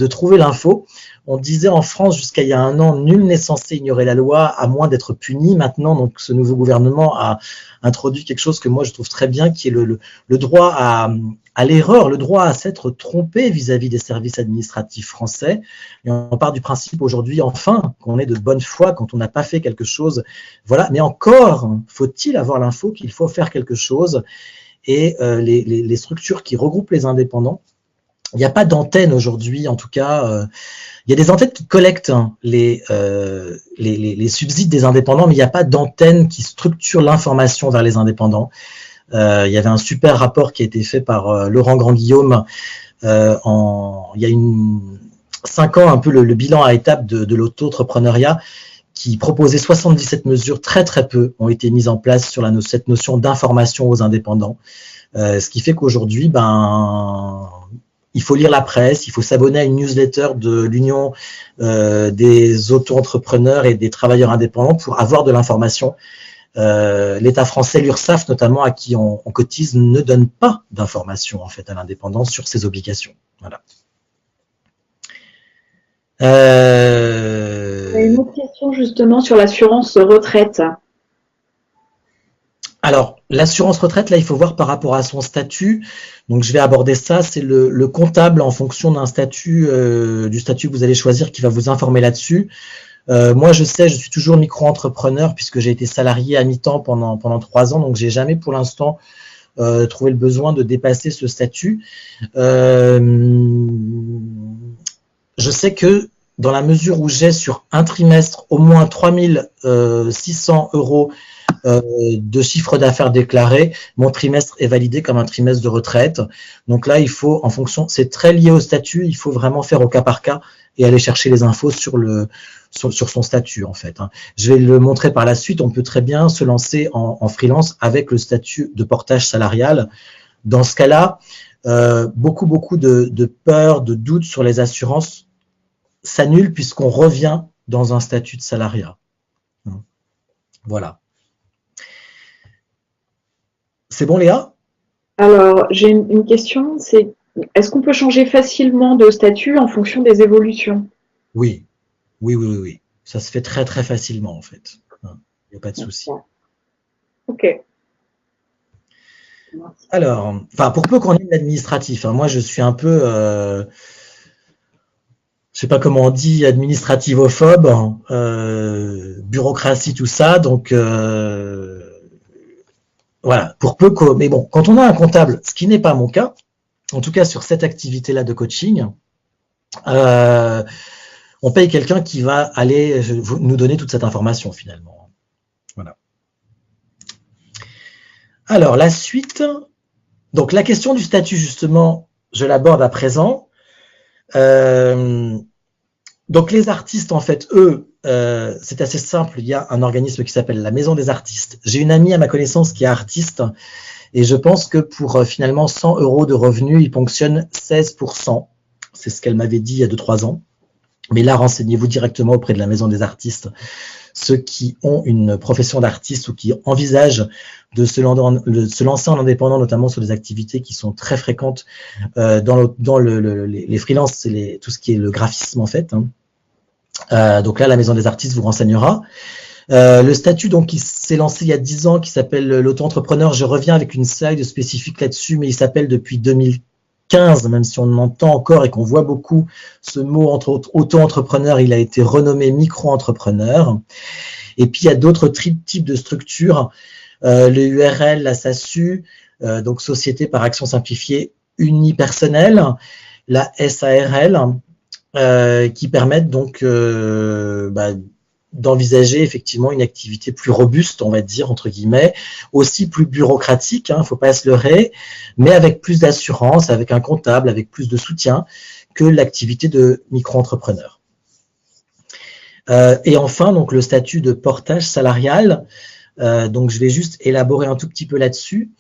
trouver l'info. On disait en France jusqu'à il y a un an, nul n'est censé ignorer la loi à moins d'être puni. Maintenant, donc ce nouveau gouvernement a introduit quelque chose que moi je trouve très bien, qui est le droit à l'erreur, le droit à s'être trompé vis-à-vis des services administratifs français. Et on part du principe aujourd'hui, enfin, qu'on est de bonne foi quand on n'a pas fait quelque chose. Voilà. Mais encore, faut-il avoir l'info qu'il faut faire quelque chose. Et les structures qui regroupent les indépendants, il n'y a pas d'antenne aujourd'hui, en tout cas. Il y a des antennes qui collectent les subsides des indépendants, mais il n'y a pas d'antenne qui structure l'information vers les indépendants. Il y avait un super rapport qui a été fait par Laurent Grand-Guillaume il y a 5 ans, un peu le bilan à étapes de l'auto-entrepreneuriat, qui proposait 77 mesures, très peu ont été mises en place sur cette notion d'information aux indépendants. Ce qui fait qu'aujourd'hui, il faut lire la presse, il faut s'abonner à une newsletter de l'Union des auto-entrepreneurs et des travailleurs indépendants pour avoir de l'information. L'État français, l'URSSAF notamment, à qui on cotise, ne donne pas d'informations en fait à l'indépendant sur ses obligations. Voilà.
Une autre question justement sur l'assurance retraite.
Alors, l'assurance retraite, là, il faut voir par rapport à son statut. Donc, je vais aborder ça. C'est le comptable en fonction d'un statut, du statut que vous allez choisir, qui va vous informer là-dessus. Moi, je suis toujours micro-entrepreneur puisque j'ai été salarié à mi-temps pendant 3 ans. Donc, j'ai jamais pour l'instant trouvé le besoin de dépasser ce statut. Je sais que dans la mesure où j'ai sur un trimestre au moins 3 600 € de chiffre d'affaires déclaré, mon trimestre est validé comme un trimestre de retraite. Donc là, il faut, en fonction, c'est très lié au statut, il faut vraiment faire au cas par cas et aller chercher les infos sur son statut en fait. Je vais le montrer par la suite, on peut très bien se lancer en freelance avec le statut de portage salarial. Dans ce cas-là, beaucoup de peur, de doutes sur les assurances s'annulent puisqu'on revient dans un statut de salariat. Voilà. C'est bon, Léa?
Alors, j'ai une question, c'est est-ce qu'on peut changer facilement de statut en fonction des évolutions?
Oui. Ça se fait très facilement en fait. Il n'y a pas de souci.
Ok.
Alors, pour peu qu'on ait de l'administratif, moi je suis un peu, je sais pas comment on dit, administrativophobe, bureaucratie, tout ça, donc voilà, pour peu que, mais bon, quand on a un comptable, ce qui n'est pas mon cas, en tout cas sur cette activité-là de coaching, on paye quelqu'un qui va aller nous donner toute cette information finalement. Voilà. Alors, la suite, donc la question du statut justement, je l'aborde à présent. Donc les artistes, en fait, eux, c'est assez simple. Il y a un organisme qui s'appelle la Maison des Artistes. J'ai une amie à ma connaissance qui est artiste et je pense que pour finalement 100 € de revenus, il ponctionne 16%. C'est ce qu'elle m'avait dit il y a 2-3 ans. Mais là, renseignez-vous directement auprès de la Maison des Artistes. Ceux qui ont une profession d'artiste ou qui envisagent de se lancer en indépendant, notamment sur des activités qui sont très fréquentes dans les freelances, c'est tout ce qui est le graphisme en fait. Donc là, la Maison des Artistes vous renseignera. Le statut donc qui s'est lancé il y a 10 ans, qui s'appelle l'auto-entrepreneur, je reviens avec une slide spécifique là-dessus, mais il s'appelle depuis 2015, même si on entend encore et qu'on voit beaucoup ce mot entre auto-entrepreneur, il a été renommé micro-entrepreneur. Et puis il y a d'autres types de structures, le URL, la SASU, donc Société par Action Simplifiée Unipersonnelle, la SARL, qui permettent donc d'envisager effectivement une activité plus robuste, on va dire, entre guillemets, aussi plus bureaucratique, il ne faut pas se leurrer, mais avec plus d'assurance, avec un comptable, avec plus de soutien que l'activité de micro-entrepreneur. Et enfin, donc le statut de portage salarial, donc je vais juste élaborer un tout petit peu là-dessus.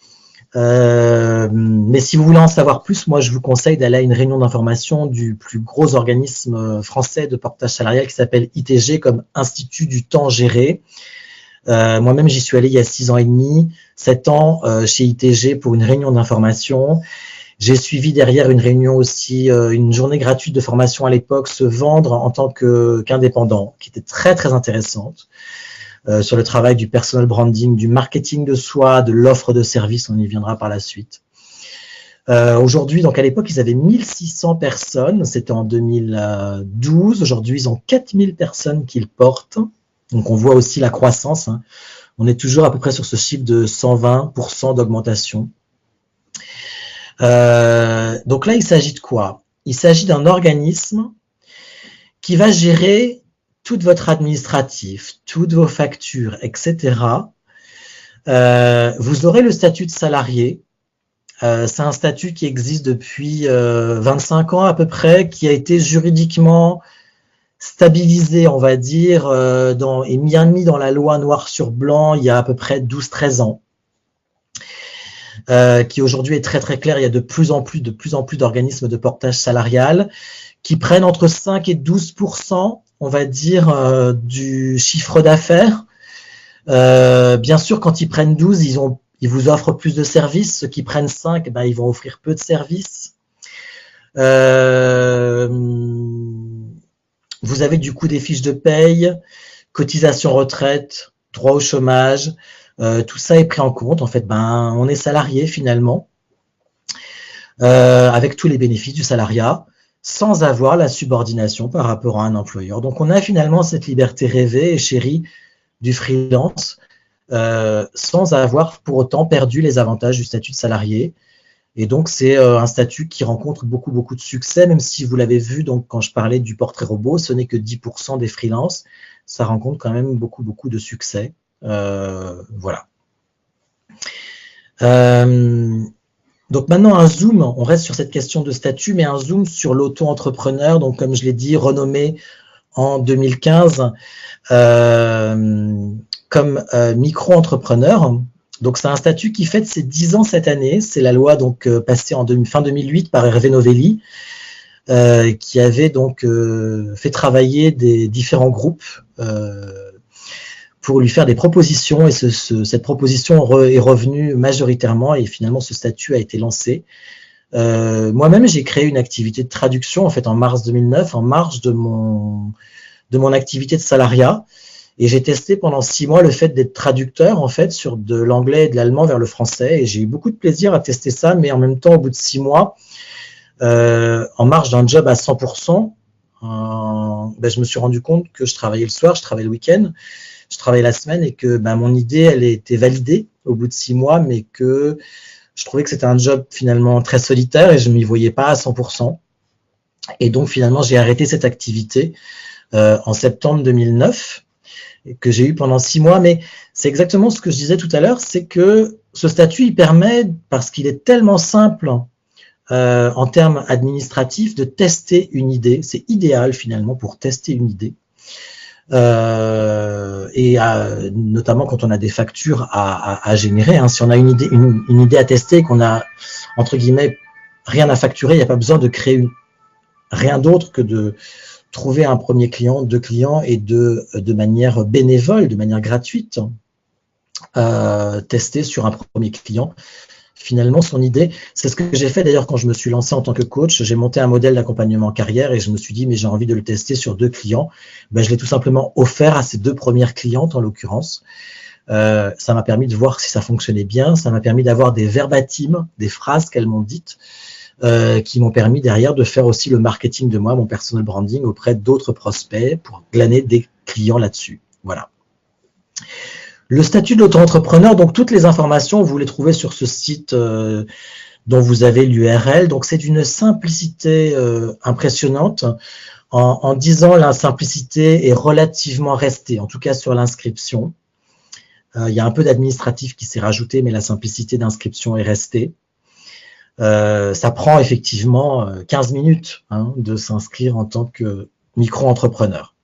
Mais si vous voulez en savoir plus, moi je vous conseille d'aller à une réunion d'information du plus gros organisme français de portage salarial qui s'appelle ITG, comme Institut du temps géré. Moi-même j'y suis allé il y a 6 ans et demi, 7 ans chez ITG pour une réunion d'information. J'ai suivi derrière une réunion aussi, une journée gratuite de formation à l'époque, se vendre en tant qu'indépendant, qui était très très intéressante. Sur le travail du personal branding, du marketing de soi, de l'offre de service, on y viendra par la suite. Aujourd'hui, donc à l'époque, ils avaient 1600 personnes, c'était en 2012. Aujourd'hui, ils ont 4000 personnes qu'ils portent. Donc on voit aussi la croissance, hein. On est toujours à peu près sur ce chiffre de 120% d'augmentation. Donc là, il s'agit de quoi? Il s'agit d'un organisme qui va gérer tout votre administratif, toutes vos factures, etc. Vous aurez le statut de salarié. C'est un statut qui existe depuis 25 ans à peu près, qui a été juridiquement stabilisé, on va dire, et bien mis dans la loi noir sur blanc il y a à peu près 12-13 ans. Qui aujourd'hui est très très clair. Il y a de plus en plus d'organismes de portage salarial qui prennent entre 5 et 12%, on va dire, du chiffre d'affaires. Bien sûr, quand ils prennent 12, ils vous offrent plus de services. Ceux qui prennent 5, ben, ils vont offrir peu de services. Vous avez du coup des fiches de paye, cotisation retraite, droit au chômage. Tout ça est pris en compte. En fait, ben, on est salarié finalement, avec tous les bénéfices du salariat, sans avoir la subordination par rapport à un employeur. Donc, on a finalement cette liberté rêvée et chérie du freelance, sans avoir pour autant perdu les avantages du statut de salarié. Et donc, c'est un statut qui rencontre beaucoup de succès, même si vous l'avez vu, donc quand je parlais du portrait robot, ce n'est que 10% des freelances. Ça rencontre quand même beaucoup de succès. Voilà. Donc maintenant un zoom, on reste sur cette question de statut, mais un zoom sur l'auto-entrepreneur, donc comme je l'ai dit, renommé en 2015 comme micro-entrepreneur. Donc c'est un statut qui fête ses 10 ans cette année. C'est la loi donc passée en fin 2008 par Hervé Novelli, qui avait donc fait travailler des différents groupes pour lui faire des propositions, et cette proposition est revenue majoritairement, et finalement ce statut a été lancé. Moi-même, j'ai créé une activité de traduction en fait en mars 2009, en marge de mon activité de salariat, et j'ai testé pendant 6 mois le fait d'être traducteur en fait sur de l'anglais et de l'allemand vers le français, et j'ai eu beaucoup de plaisir à tester ça, mais en même temps, au bout de 6 mois, en marge d'un job à 100%, ben, je me suis rendu compte que je travaillais le soir, je travaillais le week-end, je travaillais la semaine, et que ben, mon idée, elle était validée au bout de 6 mois, mais que je trouvais que c'était un job finalement très solitaire et je ne m'y voyais pas à 100%. Et donc finalement, j'ai arrêté cette activité en septembre 2009, que j'ai eu pendant 6 mois. Mais c'est exactement ce que je disais tout à l'heure, c'est que ce statut, il permet, parce qu'il est tellement simple en termes administratifs, de tester une idée. C'est idéal finalement pour tester une idée. Notamment quand on a des factures à générer, hein. Si on a une idée à tester, qu'on a entre guillemets rien à facturer, il n'y a pas besoin de créer rien d'autre que de trouver un premier client, 2 clients, et de manière bénévole, de manière gratuite, tester sur un premier client finalement son idée. C'est ce que j'ai fait d'ailleurs quand je me suis lancé en tant que coach. J'ai monté un modèle d'accompagnement carrière et je me suis dit, mais j'ai envie de le tester sur 2 clients. Ben, je l'ai tout simplement offert à ces 2 premières clientes en l'occurrence. Ça m'a permis de voir si ça fonctionnait bien. Ça m'a permis d'avoir des verbatims, des phrases qu'elles m'ont dites, qui m'ont permis derrière de faire aussi le marketing de moi, mon personal branding auprès d'autres prospects pour glaner des clients là-dessus. Voilà. Le statut de l'auto-entrepreneur, donc toutes les informations, vous les trouvez sur ce site dont vous avez l'URL. Donc c'est d'une simplicité impressionnante. En 10 ans, la simplicité est relativement restée, en tout cas sur l'inscription. Il y a un peu d'administratif qui s'est rajouté, mais la simplicité d'inscription est restée. Ça prend effectivement 15 minutes de s'inscrire en tant que micro-entrepreneur.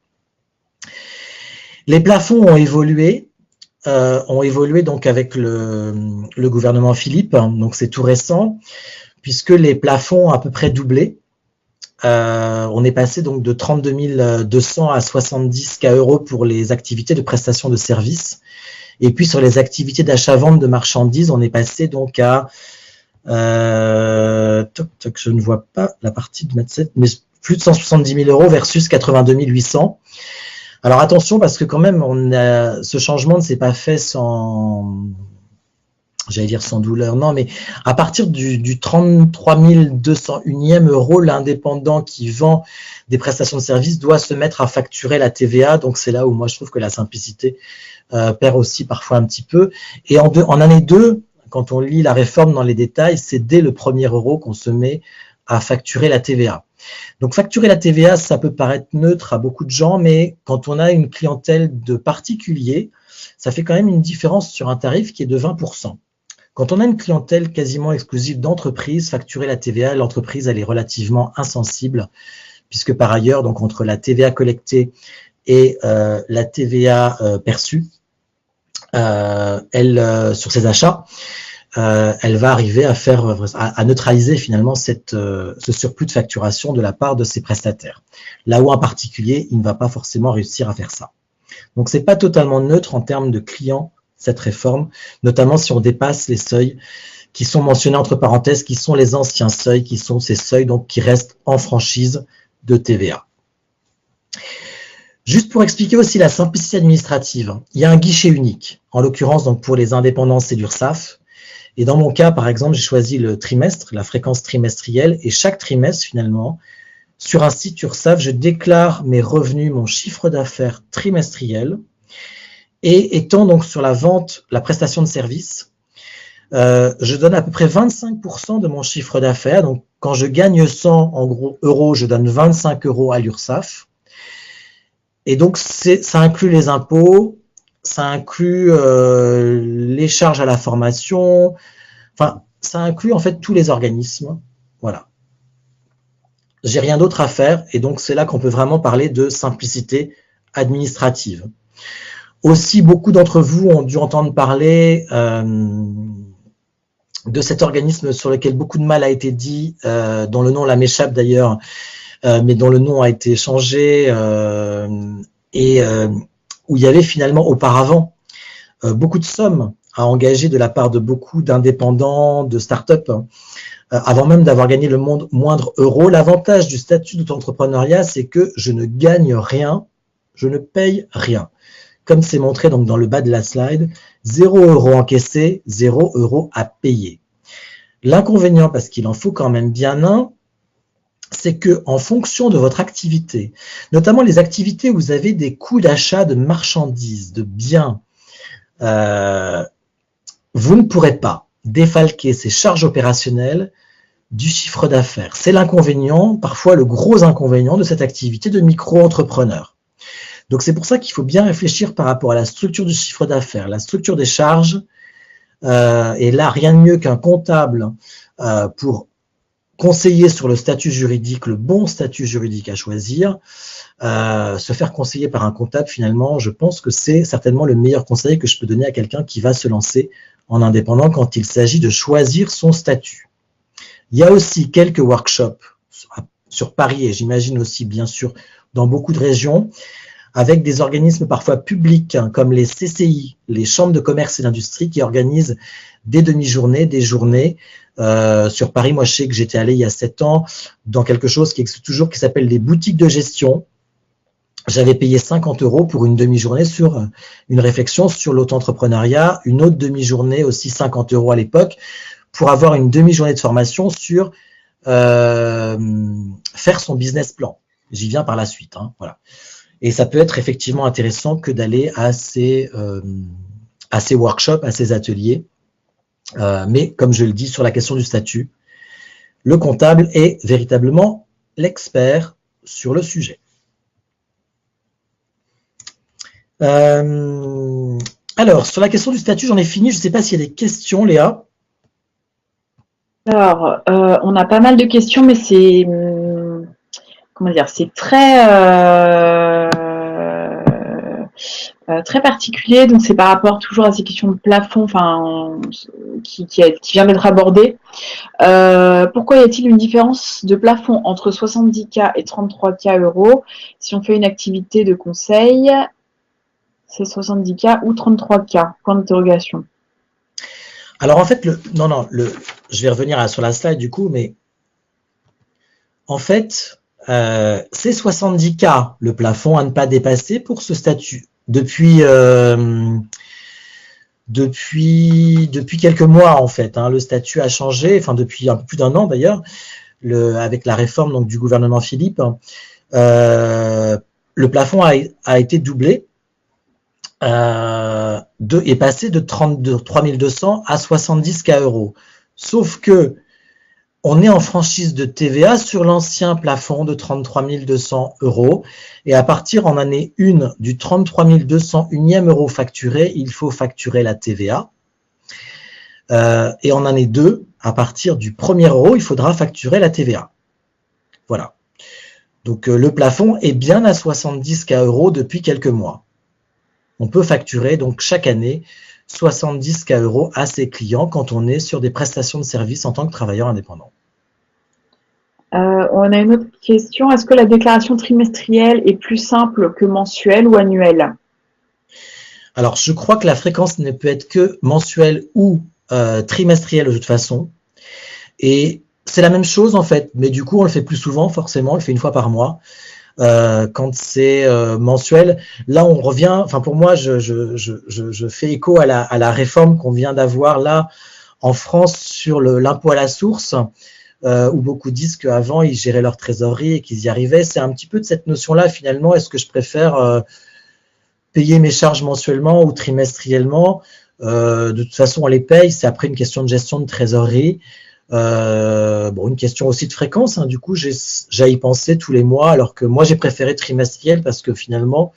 Les plafonds ont évolué. ont évolué donc avec le gouvernement Philippe, donc c'est tout récent, puisque les plafonds ont à peu près doublé. On est passé donc de 32 200 à 70 K € pour les activités de prestation de services. Et puis sur les activités d'achat-vente de marchandises, on est passé donc à je ne vois pas la partie de mettre mais plus de 170 000 € versus 82 800. Alors attention, parce que quand même, ce changement ne s'est pas fait sans, j'allais dire sans douleur, non, mais à partir du 33 201e €, l'indépendant qui vend des prestations de services doit se mettre à facturer la TVA. Donc c'est là où moi je trouve que la simplicité perd aussi parfois un petit peu. Et en année 2, quand on lit la réforme dans les détails, c'est dès le premier euro qu'on se met à facturer la TVA. Donc facturer la TVA, ça peut paraître neutre à beaucoup de gens, mais quand on a une clientèle de particuliers, ça fait quand même une différence sur un tarif qui est de 20%. Quand on a une clientèle quasiment exclusive d'entreprise, facturer la TVA, l'entreprise elle est relativement insensible, puisque par ailleurs, donc entre la TVA collectée et la TVA perçue, sur ses achats, elle va arriver à neutraliser finalement ce surplus de facturation de la part de ses prestataires. Là où un particulier, il ne va pas forcément réussir à faire ça. Donc c'est pas totalement neutre en termes de clients, cette réforme, notamment si on dépasse les seuils qui sont mentionnés entre parenthèses, qui sont les anciens seuils, qui sont ces seuils donc qui restent en franchise de TVA. Juste pour expliquer aussi la simplicité administrative, il y a un guichet unique. En l'occurrence, donc pour les indépendants, c'est l'URSSAF. Et dans mon cas, par exemple, j'ai choisi le trimestre, la fréquence trimestrielle, et chaque trimestre, finalement, sur un site URSSAF, je déclare mes revenus, mon chiffre d'affaires trimestriel, et étant donc sur la vente, la prestation de service, je donne à peu près 25% de mon chiffre d'affaires. Donc, quand je gagne 100 en gros euros, je donne 25 € à l'URSSAF. Et donc, ça inclut les impôts, ça inclut les charges à la formation, enfin, ça inclut en fait tous les organismes. Voilà. J'ai rien d'autre à faire, et donc c'est là qu'on peut vraiment parler de simplicité administrative. Aussi, beaucoup d'entre vous ont dû entendre parler de cet organisme sur lequel beaucoup de mal a été dit, dont le nom là m'échappe d'ailleurs, mais dont le nom a été changé, et où il y avait finalement auparavant beaucoup de sommes à engager de la part de beaucoup d'indépendants, de start-up, avant même d'avoir gagné le moindre euro. L'avantage du statut d'auto-entrepreneuriat, c'est que je ne gagne rien, je ne paye rien. Comme c'est montré donc dans le bas de la slide, 0 € encaissé, 0 € à payer. L'inconvénient, parce qu'il en faut quand même bien un, c'est que en fonction de votre activité, notamment les activités où vous avez des coûts d'achat de marchandises, de biens, vous ne pourrez pas défalquer ces charges opérationnelles du chiffre d'affaires. C'est l'inconvénient, parfois le gros inconvénient de cette activité de micro-entrepreneur. Donc c'est pour ça qu'il faut bien réfléchir par rapport à la structure du chiffre d'affaires, la structure des charges, et là rien de mieux qu'un comptable pour conseiller sur le statut juridique, le bon statut juridique à choisir. Se faire conseiller par un comptable, finalement, je pense que c'est certainement le meilleur conseil que je peux donner à quelqu'un qui va se lancer en indépendant quand il s'agit de choisir son statut. Il y a aussi quelques workshops sur Paris, et j'imagine aussi bien sûr dans beaucoup de régions, avec des organismes parfois publics, hein, comme les CCI, les chambres de commerce et d'industrie, qui organisent des demi-journées, des journées. Sur Paris, moi je sais que j'étais allé il y a 7 ans dans quelque chose qui existe toujours, qui s'appelle des boutiques de gestion. J'avais payé 50 € pour une demi-journée sur une réflexion sur l'auto-entrepreneuriat, une autre demi-journée aussi 50 € à l'époque, pour avoir une demi-journée de formation sur faire son business plan. J'y viens par la suite, hein, voilà. Et ça peut être effectivement intéressant que d'aller à ces workshops, à ces ateliers. Mais comme je le dis sur la question du statut, le comptable est véritablement l'expert sur le sujet. Alors, sur la question du statut, j'en ai fini. Je ne sais pas s'il y a des questions, Léa.
Alors, on a pas mal de questions, mais c'est comment dire, c'est très très particulier. Donc, c'est par rapport toujours à ces questions de plafond, qui vient d'être abordée. Pourquoi y a-t-il une différence de plafond entre 70K et 33K euros? Si on fait une activité de conseil, c'est 70K ou 33K? Point d'interrogation.
Alors en fait, je vais revenir sur la slide du coup, mais en fait, c'est 70K le plafond à ne pas dépasser pour ce statut. Depuis quelques mois en fait, le statut a changé, enfin depuis un peu plus d'un an d'ailleurs, avec la réforme donc, du gouvernement Philippe, le plafond a été doublé. Est passé de 3 200 à 70K euros. Sauf que on est en franchise de TVA sur l'ancien plafond de 33 200 euros. Et à partir en année 1 du 33 200 unième euro facturé, il faut facturer la TVA. Et en année 2, à partir du 1er euro, il faudra facturer la TVA. Voilà. Donc le plafond est bien à 70K euros depuis quelques mois. On peut facturer donc chaque année 70K euros à ses clients quand on est sur des prestations de services en tant que travailleur indépendant.
On a une autre question. Est-ce que la déclaration trimestrielle est plus simple que mensuelle ou annuelle?
Alors, je crois que la fréquence ne peut être que mensuelle ou trimestrielle de toute façon. Et c'est la même chose en fait, mais du coup, on le fait plus souvent, forcément, on le fait une fois par mois. Quand c'est mensuel, là on revient, enfin pour moi je fais écho à la réforme qu'on vient d'avoir là en France sur l'impôt à la source, où beaucoup disent qu'avant ils géraient leur trésorerie et qu'ils y arrivaient. C'est un petit peu de cette notion-là finalement, est-ce que je préfère payer mes charges mensuellement ou trimestriellement? De toute façon on les paye, c'est après une question de gestion de trésorerie. Une question aussi de fréquence, du coup j'ai à y penser tous les mois, alors que moi j'ai préféré trimestriel parce que finalement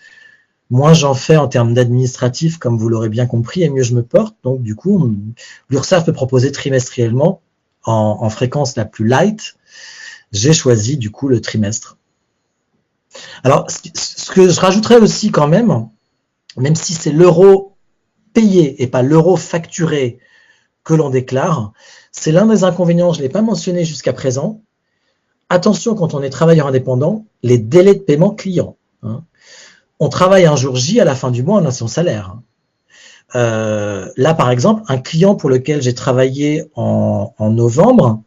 moins j'en fais en termes d'administratif, comme vous l'aurez bien compris, et mieux je me porte. Donc du coup l'URSSAF peut proposer trimestriellement en fréquence la plus light. J'ai choisi du coup le trimestre. Alors ce que je rajouterais aussi quand même si c'est l'euro payé et pas l'euro facturé que l'on déclare, c'est l'un des inconvénients, je ne l'ai pas mentionné jusqu'à présent. Attention, quand on est travailleur indépendant, les délais de paiement client. On travaille un jour J, à la fin du mois, on a son salaire. Là, par exemple, un client pour lequel j'ai travaillé en novembre,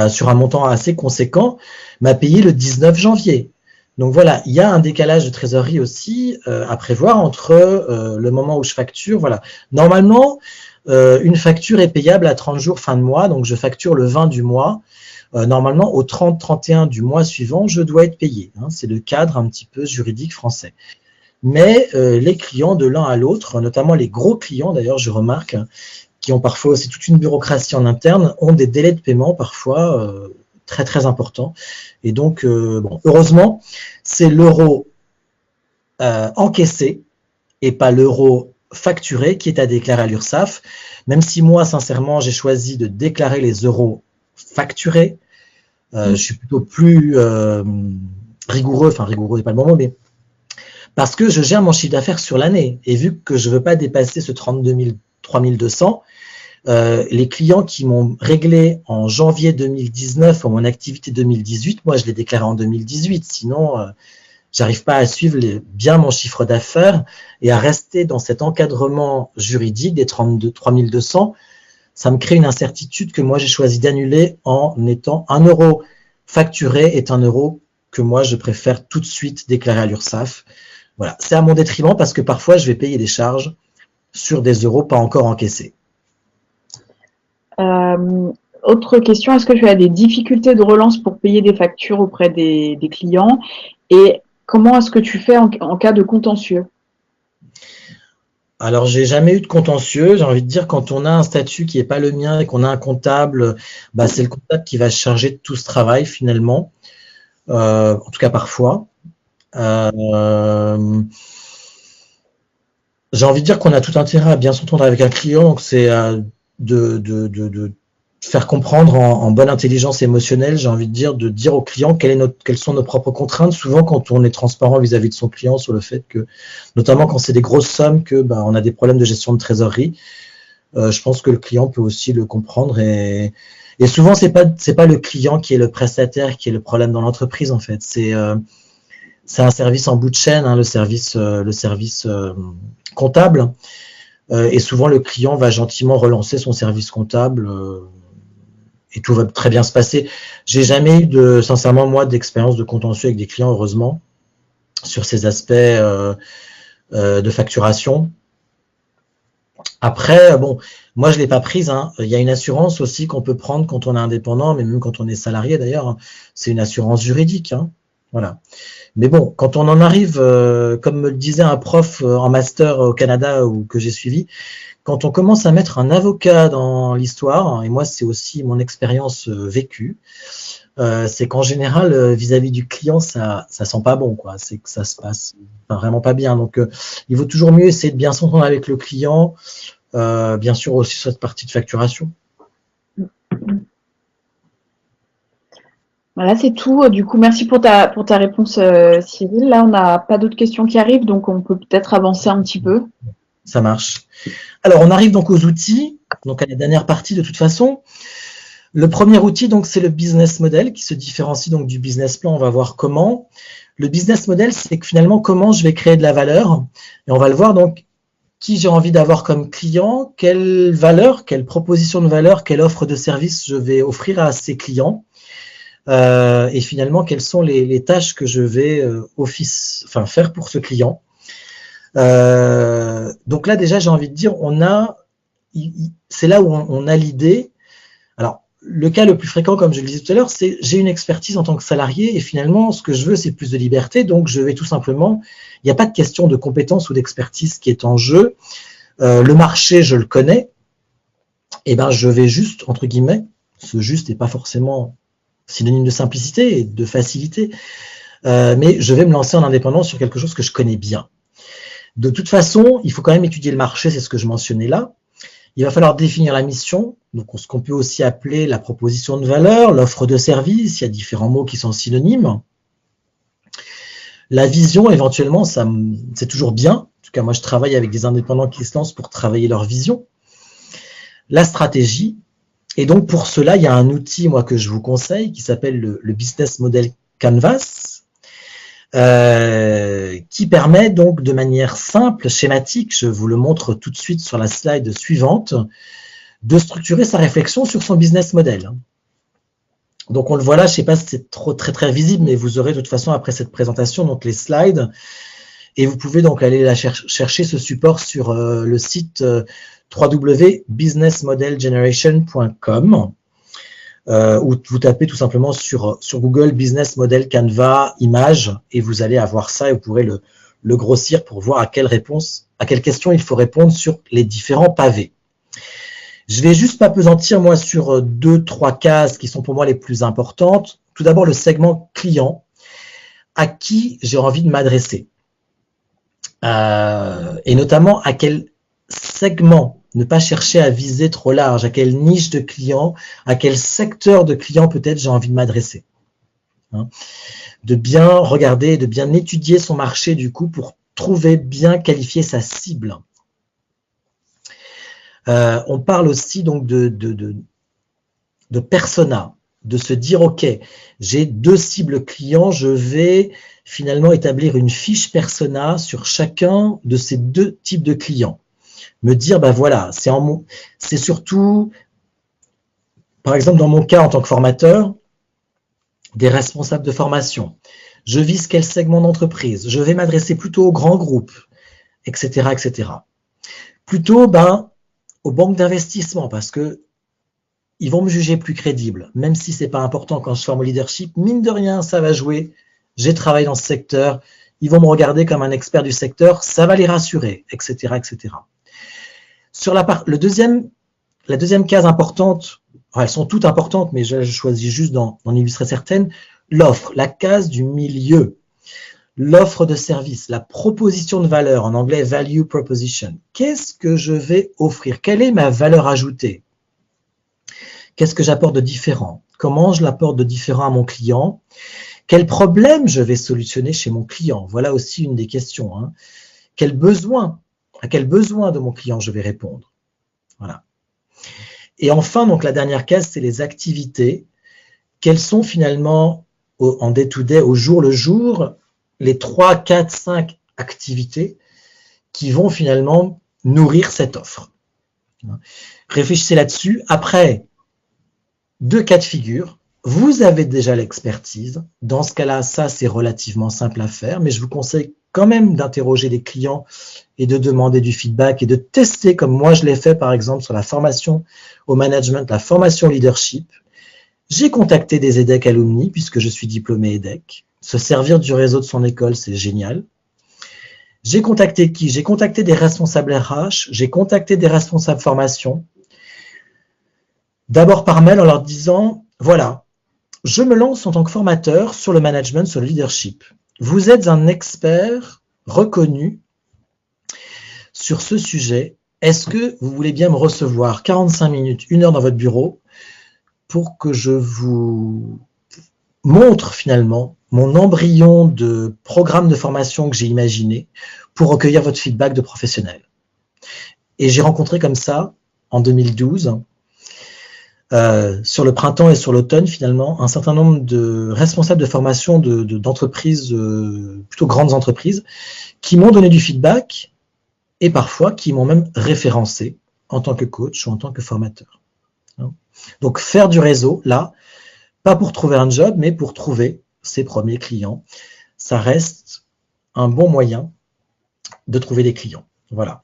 sur un montant assez conséquent, m'a payé le 19 janvier. Donc voilà, il y a un décalage de trésorerie aussi à prévoir entre le moment où je facture. Voilà. Normalement, une facture est payable à 30 jours fin de mois, donc je facture le 20 du mois. Normalement, au 30-31 du mois suivant, je dois être payé. C'est le cadre un petit peu juridique français. Mais les clients de l'un à l'autre, notamment les gros clients d'ailleurs, je remarque, qui ont parfois aussi toute une bureaucratie en interne, ont des délais de paiement parfois très très importants. Et donc, heureusement, c'est l'euro encaissé et pas l'euro facturé qui est à déclarer à l'URSSAF, même si moi, sincèrement, j'ai choisi de déclarer les euros facturés. Je suis plutôt plus rigoureux, enfin rigoureux n'est pas le bon mot, mais parce que je gère mon chiffre d'affaires sur l'année. Et vu que je ne veux pas dépasser ce 32 000, 3 200, les clients qui m'ont réglé en janvier 2019 pour mon activité 2018, moi je les déclaré en 2018, sinon j'arrive pas à suivre bien mon chiffre d'affaires et à rester dans cet encadrement juridique des 3 200. Ça me crée une incertitude que moi j'ai choisi d'annuler en étant 1 euro facturé est 1 euro que moi je préfère tout de suite déclarer à l'URSSAF. Voilà, c'est à mon détriment parce que parfois je vais payer des charges sur des euros pas encore encaissés.
Autre question, est-ce que tu as des difficultés de relance pour payer des factures auprès des clients? Et comment est-ce que tu fais en cas de contentieux?
Alors, j'ai jamais eu de contentieux. J'ai envie de dire, quand on a un statut qui n'est pas le mien et qu'on a un comptable, c'est le comptable qui va se charger de tout ce travail finalement. En tout cas, parfois. J'ai envie de dire qu'on a tout intérêt à bien s'entendre avec un client, donc c'est de faire comprendre en bonne intelligence émotionnelle, j'ai envie de dire au client quelles sont nos propres contraintes. Souvent, quand on est transparent vis-à-vis de son client sur le fait que, notamment quand c'est des grosses sommes, que on a des problèmes de gestion de trésorerie, je pense que le client peut aussi le comprendre. Et souvent, c'est pas le client qui est le prestataire qui est le problème dans l'entreprise, en fait. C'est un service en bout de chaîne, hein, le service comptable. Et souvent, le client va gentiment relancer son service comptable et tout va très bien se passer. J'ai jamais eu sincèrement, moi, d'expérience de contentieux avec des clients, heureusement, sur ces aspects de facturation. Après, bon, moi, je l'ai pas prise, hein. Il y a une assurance aussi qu'on peut prendre quand on est indépendant, mais même quand on est salarié, d'ailleurs, hein. C'est une assurance juridique, hein. Voilà. Mais bon, quand on en arrive, comme me le disait un prof en master au Canada ou que j'ai suivi, quand on commence à mettre un avocat dans l'histoire, et moi c'est aussi mon expérience vécue, c'est qu'en général, vis-à-vis du client, ça sent pas bon, quoi. C'est que ça se passe vraiment pas bien. Donc, il vaut toujours mieux essayer de bien s'entendre avec le client, bien sûr aussi sur cette partie de facturation.
Voilà, c'est tout. Du coup, merci pour ta réponse, Cyril. Là, on n'a pas d'autres questions qui arrivent, donc on peut peut-être avancer un petit peu.
Ça marche. Alors, on arrive donc aux outils, donc à la dernière partie de toute façon. Le premier outil, donc, c'est le business model qui se différencie donc du business plan. On va voir comment. Le business model, c'est que finalement, comment je vais créer de la valeur. Et on va le voir donc, qui j'ai envie d'avoir comme client, quelle valeur, quelle proposition de valeur, quelle offre de service je vais offrir à ces clients. Et finalement, quelles sont les tâches que je vais faire pour ce client. Donc là, déjà, j'ai envie de dire, c'est là où on a l'idée. Alors, le cas le plus fréquent, comme je le disais tout à l'heure, c'est j'ai une expertise en tant que salarié et finalement, ce que je veux, c'est plus de liberté. Donc, je vais tout simplement, il n'y a pas de question de compétence ou d'expertise qui est en jeu. Le marché, je le connais. Et ben, je vais juste, entre guillemets, ce juste n'est pas forcément synonyme de simplicité et de facilité, mais je vais me lancer en indépendance sur quelque chose que je connais bien. De toute façon, il faut quand même étudier le marché, c'est ce que je mentionnais là. Il va falloir définir la mission, donc ce qu'on peut aussi appeler la proposition de valeur, l'offre de service, il y a différents mots qui sont synonymes. La vision, éventuellement, c'est toujours bien. En tout cas, moi, je travaille avec des indépendants qui se lancent pour travailler leur vision. La stratégie. Et donc, pour cela, il y a un outil, moi, que je vous conseille, qui s'appelle le Business Model Canvas, qui permet donc de manière simple, schématique, je vous le montre tout de suite sur la slide suivante, de structurer sa réflexion sur son business model. Donc, on le voit là, je ne sais pas si c'est très visible, mais vous aurez de toute façon, après cette présentation, donc les slides, et vous pouvez donc aller chercher ce support sur le site www.businessmodelgeneration.com ou vous tapez tout simplement sur Google Business Model Canva image et vous allez avoir ça et vous pourrez le grossir pour voir à quelle question il faut répondre sur les différents pavés. Je vais juste m'appesantir moi sur 2-3 cases qui sont pour moi les plus importantes. Tout d'abord le segment client, à qui j'ai envie de m'adresser et notamment à quel segment. Ne pas chercher à viser trop large, à quelle niche de clients, à quel secteur de clients peut-être j'ai envie de m'adresser. Hein, de bien regarder, de bien étudier son marché du coup pour trouver, bien qualifier sa cible. On parle aussi donc de persona, de se dire ok, j'ai 2 cibles clients, je vais finalement établir une fiche persona sur chacun de ces 2 types de clients. Me dire, ben voilà, c'est surtout, par exemple, dans mon cas en tant que formateur, des responsables de formation. Je vise quel segment d'entreprise? Je vais m'adresser plutôt aux grands groupes, etc., etc. Plutôt, aux banques d'investissement, parce que ils vont me juger plus crédible, même si c'est pas important quand je forme au leadership. Mine de rien, ça va jouer. J'ai travaillé dans ce secteur. Ils vont me regarder comme un expert du secteur. Ça va les rassurer, etc., etc. Sur la deuxième case importante, elles sont toutes importantes, mais je choisis juste d'en illustrer certaines, l'offre, la case du milieu, l'offre de service, la proposition de valeur, en anglais value proposition. Qu'est-ce que je vais offrir? Quelle est ma valeur ajoutée? Qu'est-ce que j'apporte de différent? Comment je l'apporte de différent à mon client? Quel problème je vais solutionner chez mon client? Voilà aussi une des questions. Hein. À quel besoin de mon client je vais répondre? Voilà. Et enfin, donc la dernière case, c'est les activités. Quelles sont finalement, en day-to-day, au jour le jour, les 3, 4, 5 activités qui vont finalement nourrir cette offre? Réfléchissez là-dessus. Après, 2 cas de figure, vous avez déjà l'expertise. Dans ce cas-là, ça, c'est relativement simple à faire, mais je vous conseille quand même d'interroger les clients et de demander du feedback et de tester, comme moi je l'ai fait par exemple sur la formation au management, la formation leadership. J'ai contacté des EDEC alumni, puisque je suis diplômé EDEC. Se servir du réseau de son école, c'est génial. J'ai contacté qui? J'ai contacté des responsables RH, j'ai contacté des responsables formation. D'abord par mail en leur disant, voilà, je me lance en tant que formateur sur le management, sur le leadership. Vous êtes un expert reconnu sur ce sujet. Est-ce que vous voulez bien me recevoir 45 minutes, 1 heure dans votre bureau pour que je vous montre finalement mon embryon de programme de formation que j'ai imaginé pour recueillir votre feedback de professionnel? Et j'ai rencontré comme ça, en 2012, sur le printemps et sur l'automne, finalement, un certain nombre de responsables de formation d'entreprises, plutôt grandes entreprises, qui m'ont donné du feedback et parfois qui m'ont même référencé en tant que coach ou en tant que formateur. Donc, faire du réseau, là, pas pour trouver un job, mais pour trouver ses premiers clients. Ça reste un bon moyen de trouver des clients. Voilà.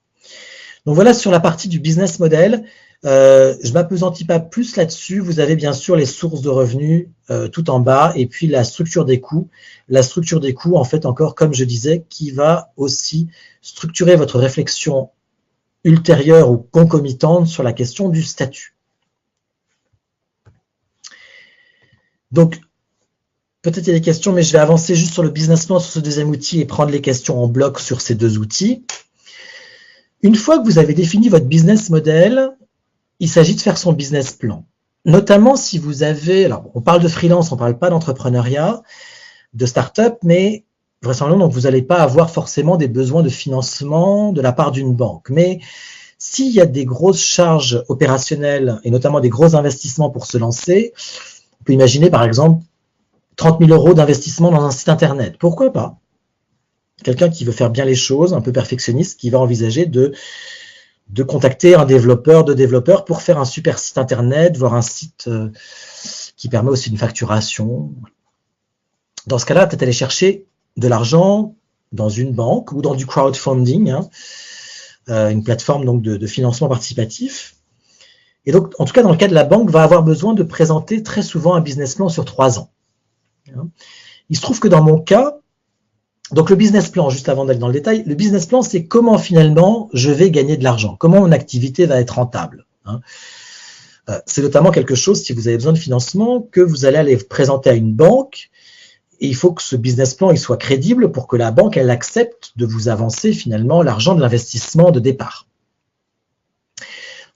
Donc, voilà sur la partie du business model. Je ne m'appesantis pas plus là-dessus. Vous avez bien sûr les sources de revenus tout en bas et puis la structure des coûts. La structure des coûts, en fait, encore comme je disais, qui va aussi structurer votre réflexion ultérieure ou concomitante sur la question du statut. Donc, peut-être il y a des questions, mais je vais avancer juste sur le business plan, sur ce deuxième outil et prendre les questions en bloc sur ces 2 outils. Une fois que vous avez défini votre business model, il s'agit de faire son business plan. Notamment si vous avez, alors on parle de freelance, on ne parle pas d'entrepreneuriat, de start-up, mais vraisemblablement, donc vous n'allez pas avoir forcément des besoins de financement de la part d'une banque. Mais s'il y a des grosses charges opérationnelles et notamment des gros investissements pour se lancer, on peut imaginer par exemple 30 000 € d'investissement dans un site internet. Pourquoi pas? Quelqu'un qui veut faire bien les choses, un peu perfectionniste, qui va envisager de contacter un développeur, 2 développeurs pour faire un super site internet, voire un site qui permet aussi une facturation. Dans ce cas-là, peut-être aller chercher de l'argent dans une banque ou dans du crowdfunding, hein, une plateforme donc de financement participatif. Et donc, en tout cas, dans le cas de la banque, va avoir besoin de présenter très souvent un business plan sur 3 ans. Il se trouve que dans mon cas, donc le business plan, juste avant d'aller dans le détail, le business plan, c'est comment finalement je vais gagner de l'argent, comment mon activité va être rentable. C'est notamment quelque chose, si vous avez besoin de financement, que vous allez aller présenter à une banque, et il faut que ce business plan il soit crédible pour que la banque elle accepte de vous avancer finalement l'argent de l'investissement de départ.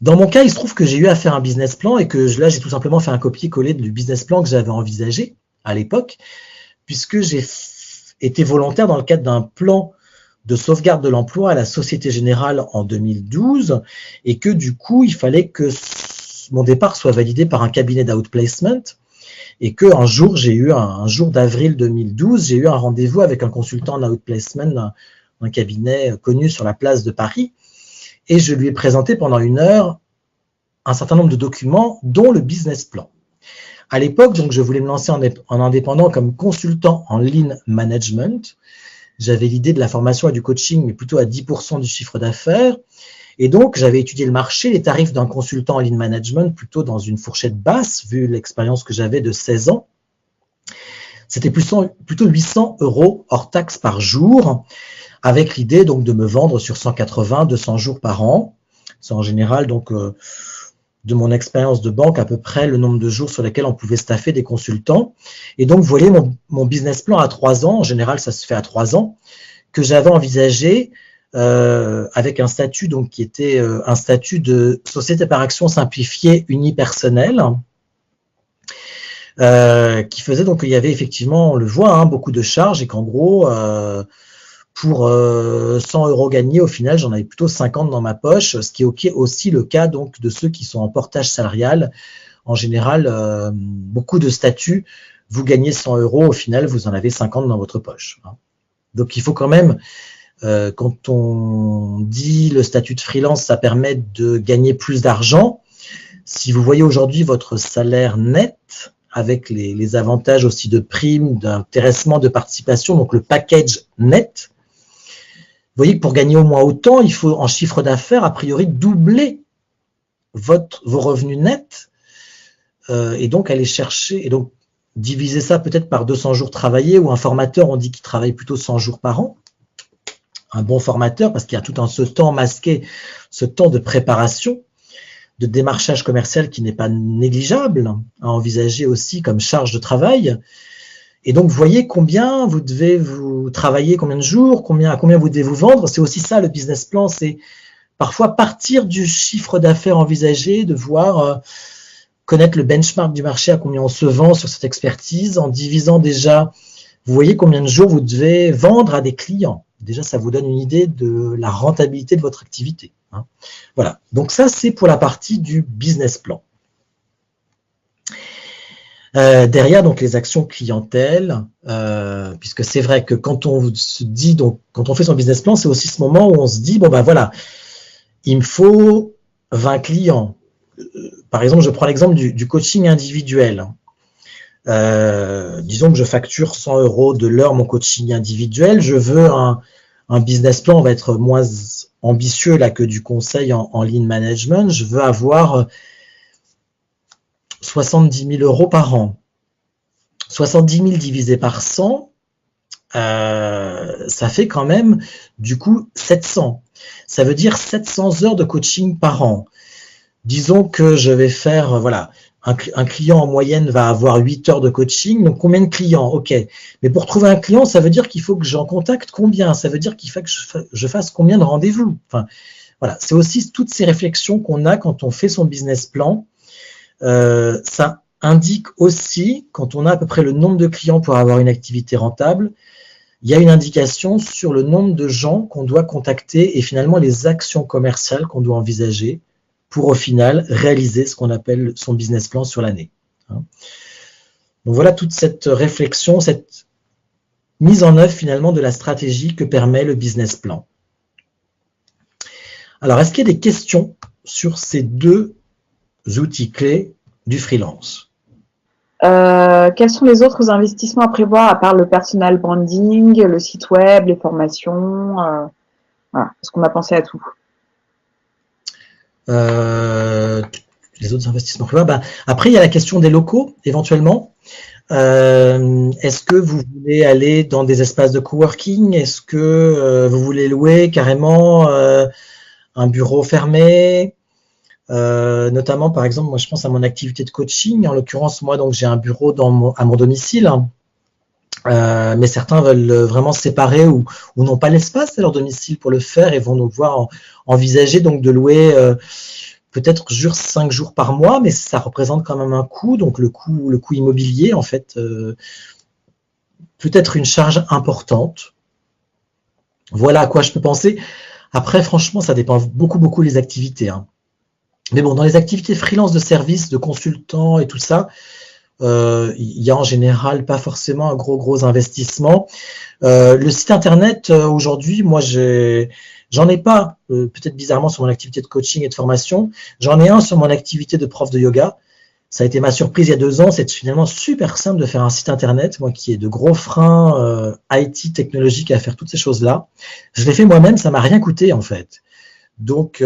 Dans mon cas, il se trouve que j'ai eu à faire un business plan et que là, j'ai tout simplement fait un copier-coller du business plan que j'avais envisagé à l'époque, puisque j'ai été volontaire dans le cadre d'un plan de sauvegarde de l'emploi à la Société Générale en 2012 et que du coup, il fallait que mon départ soit validé par un cabinet d'outplacement et qu'un jour, un jour d'avril 2012, j'ai eu un rendez-vous avec un consultant en outplacement d'un cabinet connu sur la place de Paris et je lui ai présenté pendant 1 heure un certain nombre de documents, dont le business plan. À l'époque, donc, je voulais me lancer en indépendant comme consultant en lean management. J'avais l'idée de la formation et du coaching, mais plutôt à 10% du chiffre d'affaires. Et donc, j'avais étudié le marché, les tarifs d'un consultant en lean management, plutôt dans une fourchette basse, vu l'expérience que j'avais de 16 ans. C'était plutôt 800 € hors taxes par jour, avec l'idée donc de me vendre sur 180, 200 jours par an. C'est en général donc de mon expérience de banque à peu près le nombre de jours sur lesquels on pouvait staffer des consultants. Et donc, vous voyez mon business plan à 3 ans, en général ça se fait à 3 ans, que j'avais envisagé avec un statut donc, qui était un statut de société par action simplifiée unipersonnelle, qui faisait donc qu'il y avait effectivement, on le voit, hein, beaucoup de charges et qu'en gros, pour 100 € gagnés, au final, j'en avais plutôt 50 dans ma poche, ce qui est aussi le cas donc de ceux qui sont en portage salarial. En général, beaucoup de statuts, vous gagnez 100 €, au final, vous en avez 50 dans votre poche. Hein. Donc, il faut quand même, quand on dit le statut de freelance, ça permet de gagner plus d'argent. Si vous voyez aujourd'hui votre salaire net, avec les avantages aussi de primes, d'intéressement, de participation, donc le package net, vous voyez que pour gagner au moins autant, il faut en chiffre d'affaires, a priori, doubler vos revenus nets et donc aller chercher, et donc diviser ça peut-être par 200 jours travaillés, ou un formateur, on dit qu'il travaille plutôt 100 jours par an. Un bon formateur, parce qu'il y a tout ce temps masqué, ce temps de préparation, de démarchage commercial qui n'est pas négligeable, à envisager aussi comme charge de travail. Et donc, vous voyez combien vous devez vous travailler, combien de jours, à combien vous devez vous vendre. C'est aussi ça, le business plan, c'est parfois partir du chiffre d'affaires envisagé, de voir connaître le benchmark du marché, à combien on se vend sur cette expertise, en divisant déjà, vous voyez combien de jours vous devez vendre à des clients. Déjà, ça vous donne une idée de la rentabilité de votre activité. Hein. Voilà, donc ça, c'est pour la partie du business plan. Derrière, donc, les actions clientèle, puisque c'est vrai que quand on se dit, donc, quand on fait son business plan, c'est aussi ce moment où on se dit, bon ben voilà, il me faut 20 clients. Par exemple, je prends l'exemple du coaching individuel. Disons que je facture 100 € de l'heure mon coaching individuel. Je veux un business plan, on va être moins ambitieux là que du conseil en lean management. Je veux avoir 70 000 € par an. 70 000 divisé par 100, ça fait quand même du coup 700. Ça veut dire 700 heures de coaching par an. Disons que je vais faire, voilà, un client en moyenne va avoir 8 heures de coaching, donc combien de clients? Ok, mais pour trouver un client, ça veut dire qu'il faut que j'en contacte combien? Ça veut dire qu'il faut que je fasse combien de rendez-vous? Enfin, voilà, c'est aussi toutes ces réflexions qu'on a quand on fait son business plan. Ça indique aussi, quand on a à peu près le nombre de clients pour avoir une activité rentable, il y a une indication sur le nombre de gens qu'on doit contacter et finalement les actions commerciales qu'on doit envisager pour au final réaliser ce qu'on appelle son business plan sur l'année. Donc voilà toute cette réflexion, cette mise en œuvre finalement de la stratégie que permet le business plan. Alors, est-ce qu'il y a des questions sur ces deux outils clés du freelance?
Quels sont les autres investissements à prévoir à part le personal branding, le site web, les formations voilà, est-ce qu'on a pensé à tout?
Les autres investissements à prévoir, après, il y a la question des locaux, éventuellement. Est-ce que vous voulez aller dans des espaces de coworking? Est-ce que vous voulez louer carrément un bureau fermé? Notamment, par exemple, moi je pense à mon activité de coaching. En l'occurrence, moi, donc j'ai un bureau à mon domicile, mais certains veulent vraiment se séparer ou n'ont pas l'espace à leur domicile pour le faire et vont donc devoir envisager donc de louer peut-être 5 jours par mois, mais ça représente quand même un coût, donc le coût immobilier en fait peut être une charge importante. Voilà à quoi je peux penser. Après, franchement, ça dépend beaucoup les activités. Hein. Mais bon, dans les activités freelance de service, de consultant et tout ça, il y a en général pas forcément un gros investissement. Le site internet, aujourd'hui, moi, j'en ai pas, peut-être bizarrement sur mon activité de coaching et de formation. J'en ai un sur mon activité de prof de yoga. Ça a été ma surprise il y a 2 ans. C'est finalement super simple de faire un site internet, moi qui ai de gros freins IT technologiques à faire toutes ces choses-là. Je l'ai fait moi-même, ça m'a rien coûté en fait. Donc,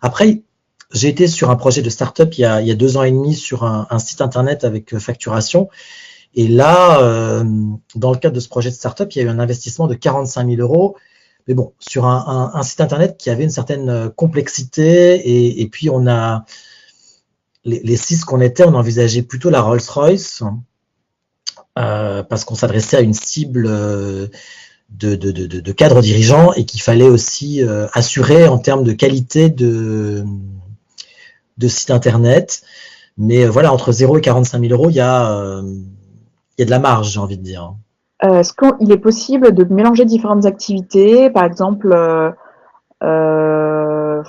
après, j'ai été sur un projet de start-up il y a 2 ans et demi sur un site internet avec facturation. Et là, dans le cadre de ce projet de start-up, il y a eu un investissement de 45 000 €. Mais bon, sur un site internet qui avait une certaine complexité. Et puis, on a les 6 qu'on était, on envisageait plutôt la Rolls-Royce parce qu'on s'adressait à une cible de cadres dirigeants et qu'il fallait aussi assurer en termes de qualité de site internet. Mais voilà, entre 0 et 45 000 euros, il y a de la marge, j'ai envie de dire.
Est-ce qu'il est possible de mélanger différentes activités, par exemple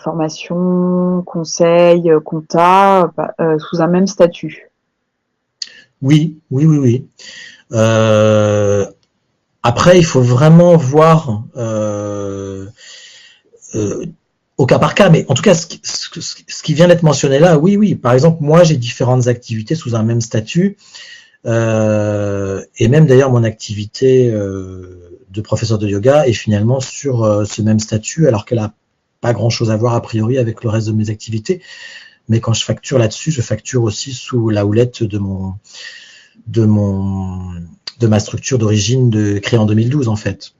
formation, conseil, compta, sous un même statut?
Oui, oui, oui, oui. Après, il faut vraiment voir au cas par cas, mais en tout cas, ce qui vient d'être mentionné là, oui, oui. Par exemple, moi, j'ai différentes activités sous un même statut, et même d'ailleurs, mon activité de professeur de yoga est finalement sur ce même statut, alors qu'elle a pas grand-chose à voir a priori avec le reste de mes activités. Mais quand je facture là-dessus, je facture aussi sous la houlette de ma structure d'origine créée en 2012 en fait.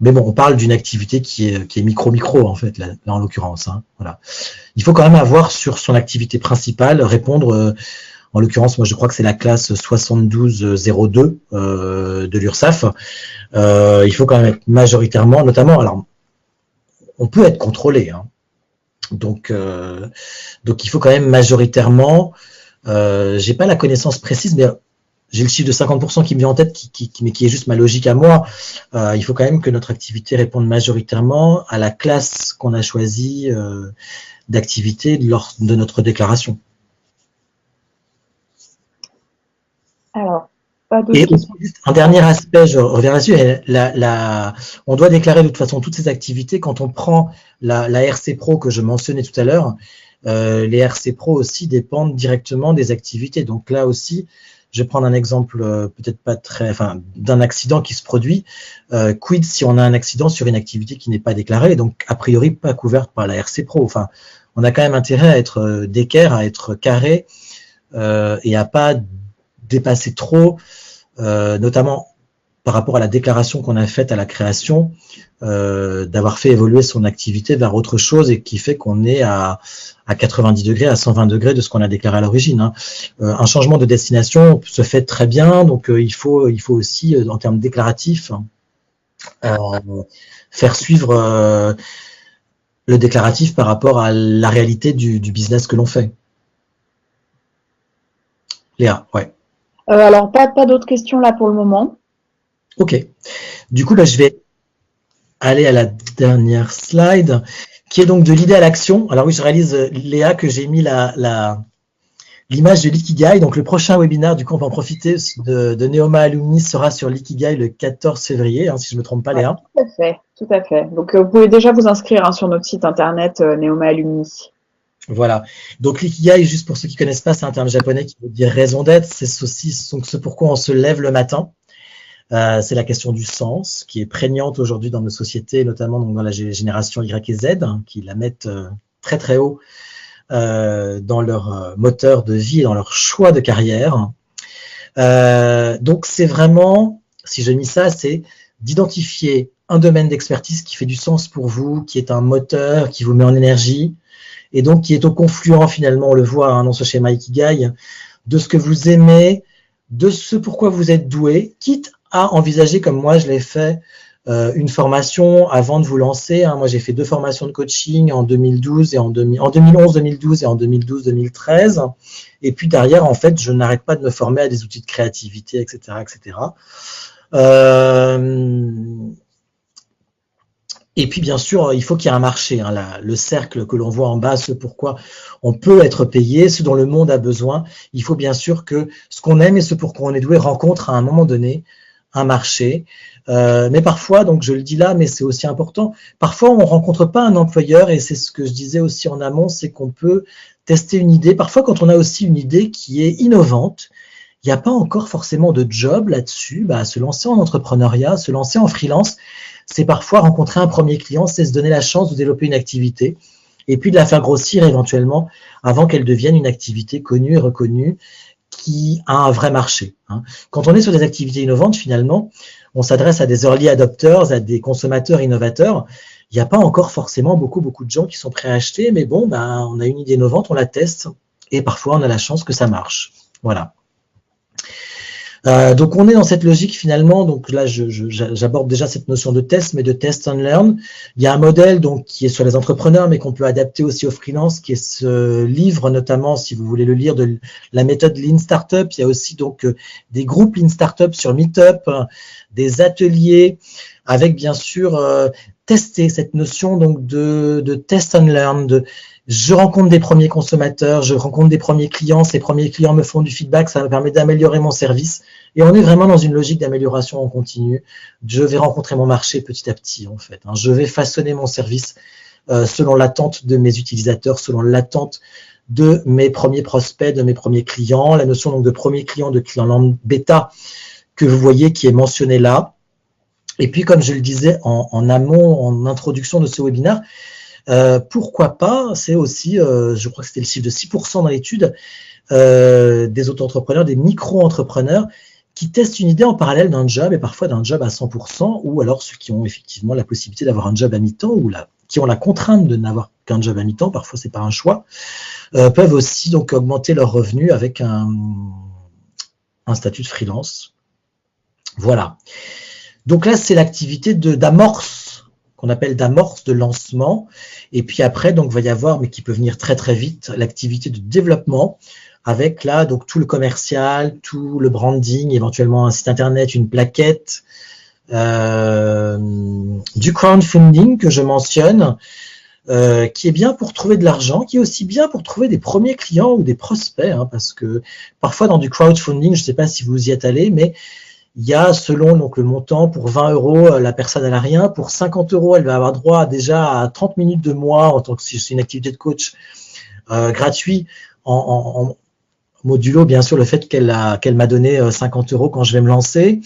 Mais bon, on parle d'une activité qui est micro en fait là en l'occurrence. Hein, voilà. Il faut quand même avoir sur son activité principale répondre. En l'occurrence, moi je crois que c'est la classe 7202 de l'URSSAF. Il faut quand même être majoritairement, notamment, alors on peut être contrôlé. Hein, donc il faut quand même majoritairement. J'ai pas la connaissance précise, mais j'ai le chiffre de 50% qui me vient en tête, mais qui est juste ma logique à moi. Il faut quand même que notre activité réponde majoritairement à la classe qu'on a choisie d'activité lors de notre déclaration.
Alors, pas d'autres
Et
questions.
juste un dernier aspect, je reviens là-dessus, on doit déclarer de toute façon toutes ces activités. Quand on prend la RC Pro que je mentionnais tout à l'heure, les RC Pro aussi dépendent directement des activités. Donc là aussi, je vais prendre un exemple peut-être pas d'un accident qui se produit. Quid si on a un accident sur une activité qui n'est pas déclarée, donc a priori pas couverte par la RC Pro. Enfin, on a quand même intérêt à être d'équerre, à être carré et à pas dépasser trop, notamment par rapport à la déclaration qu'on a faite à la création, d'avoir fait évoluer son activité vers autre chose et qui fait qu'on est à 90 degrés, à 120 degrés de ce qu'on a déclaré à l'origine. Hein. Un changement de destination se fait très bien, donc il faut aussi, en termes déclaratifs, faire suivre le déclaratif par rapport à la réalité du business que l'on fait. Léa, ouais.
Alors, pas d'autres questions là pour le moment.
Ok. Du coup, je vais aller à la dernière slide, qui est donc de l'idée à l'action. Alors oui, je réalise, Léa, que j'ai mis l'image de l'Ikigai. Donc le prochain webinaire, du coup, on va en profiter, de Neoma Alumni sera sur l'Ikigai le 14 février, hein, si je ne me trompe pas, Léa.
Tout à fait, tout à fait. Donc, vous pouvez déjà vous inscrire hein, sur notre site internet Neoma Alumni.
Voilà. Donc l'ikigai, juste pour ceux qui ne connaissent pas, c'est un terme japonais qui veut dire raison d'être. C'est aussi ce pourquoi on se lève le matin. C'est la question du sens qui est prégnante aujourd'hui dans nos sociétés, notamment donc dans la génération Y et Z, hein, qui la mettent très très haut dans leur moteur de vie et dans leur choix de carrière. Donc c'est vraiment, si je mis ça, c'est d'identifier un domaine d'expertise qui fait du sens pour vous, qui est un moteur, qui vous met en énergie, et donc qui est au confluent finalement, on le voit hein, dans ce schéma Ikigai, de ce que vous aimez, de ce pourquoi vous êtes doué, quitte à envisager, comme moi je l'ai fait, une formation avant de vous lancer. Hein. Moi j'ai fait 2 formations de coaching en 2012 et en 2011-2012 et en 2012-2013. Et puis derrière, en fait, je n'arrête pas de me former à des outils de créativité, etc., etc. Et puis, bien sûr, il faut qu'il y ait un marché. Hein, le cercle que l'on voit en bas, ce pourquoi on peut être payé, ce dont le monde a besoin. Il faut bien sûr que ce qu'on aime et ce pourquoi on est doué rencontrent à un moment donné un marché. Mais parfois, donc je le dis là, mais c'est aussi important, parfois on ne rencontre pas un employeur, et c'est ce que je disais aussi en amont, c'est qu'on peut tester une idée. Parfois, quand on a aussi une idée qui est innovante, il n'y a pas encore forcément de job là-dessus, se lancer en entrepreneuriat, se lancer en freelance, c'est parfois rencontrer un premier client, c'est se donner la chance de développer une activité et puis de la faire grossir éventuellement avant qu'elle devienne une activité connue et reconnue qui a un vrai marché. Hein. Quand on est sur des activités innovantes, finalement, on s'adresse à des early adopters, à des consommateurs innovateurs. Il n'y a pas encore forcément beaucoup de gens qui sont prêts à acheter, mais bon, on a une idée innovante, on la teste et parfois on a la chance que ça marche. Voilà. Donc on est dans cette logique finalement, donc là j'aborde déjà cette notion de test, mais de test and learn. Il y a un modèle donc qui est sur les entrepreneurs, mais qu'on peut adapter aussi aux freelances, qui est ce livre notamment, si vous voulez le lire, de la méthode Lean Startup. Il y a aussi donc des groupes Lean Startup sur Meetup, des ateliers, avec bien sûr tester cette notion donc de test and learn, je rencontre des premiers consommateurs, je rencontre des premiers clients, ces premiers clients me font du feedback, ça me permet d'améliorer mon service. Et on est vraiment dans une logique d'amélioration en continu. Je vais rencontrer mon marché petit à petit, en fait. Je vais façonner mon service selon l'attente de mes utilisateurs, selon l'attente de mes premiers prospects, de mes premiers clients. La notion donc de premier client, de client bêta que vous voyez qui est mentionnée là. Et puis, comme je le disais en amont, en introduction de ce webinaire, pourquoi pas, c'est aussi, je crois que c'était le chiffre de 6% dans l'étude, des auto-entrepreneurs, des micro-entrepreneurs qui testent une idée en parallèle d'un job et parfois d'un job à 100%, ou alors ceux qui ont effectivement la possibilité d'avoir un job à mi-temps ou qui ont la contrainte de n'avoir qu'un job à mi-temps, parfois c'est pas un choix, peuvent aussi donc augmenter leurs revenus avec un statut de freelance. Voilà. Donc là, c'est l'activité d'amorce, qu'on appelle d'amorce, de lancement. Et puis après, donc, va y avoir, mais qui peut venir très très vite, l'activité de développement, avec là, donc, tout le commercial, tout le branding, éventuellement un site internet, une plaquette, du crowdfunding que je mentionne, qui est bien pour trouver de l'argent, qui est aussi bien pour trouver des premiers clients ou des prospects, parce que parfois dans du crowdfunding, je ne sais pas si vous y êtes allé, mais il y a selon donc le montant, pour 20 €, la personne elle n'a rien. Pour 50 €, elle va avoir droit déjà à 30 minutes de moi, en tant que c'est une activité de coach gratuit, en modulo bien sûr le fait qu'elle m'a donné 50 € quand je vais me lancer.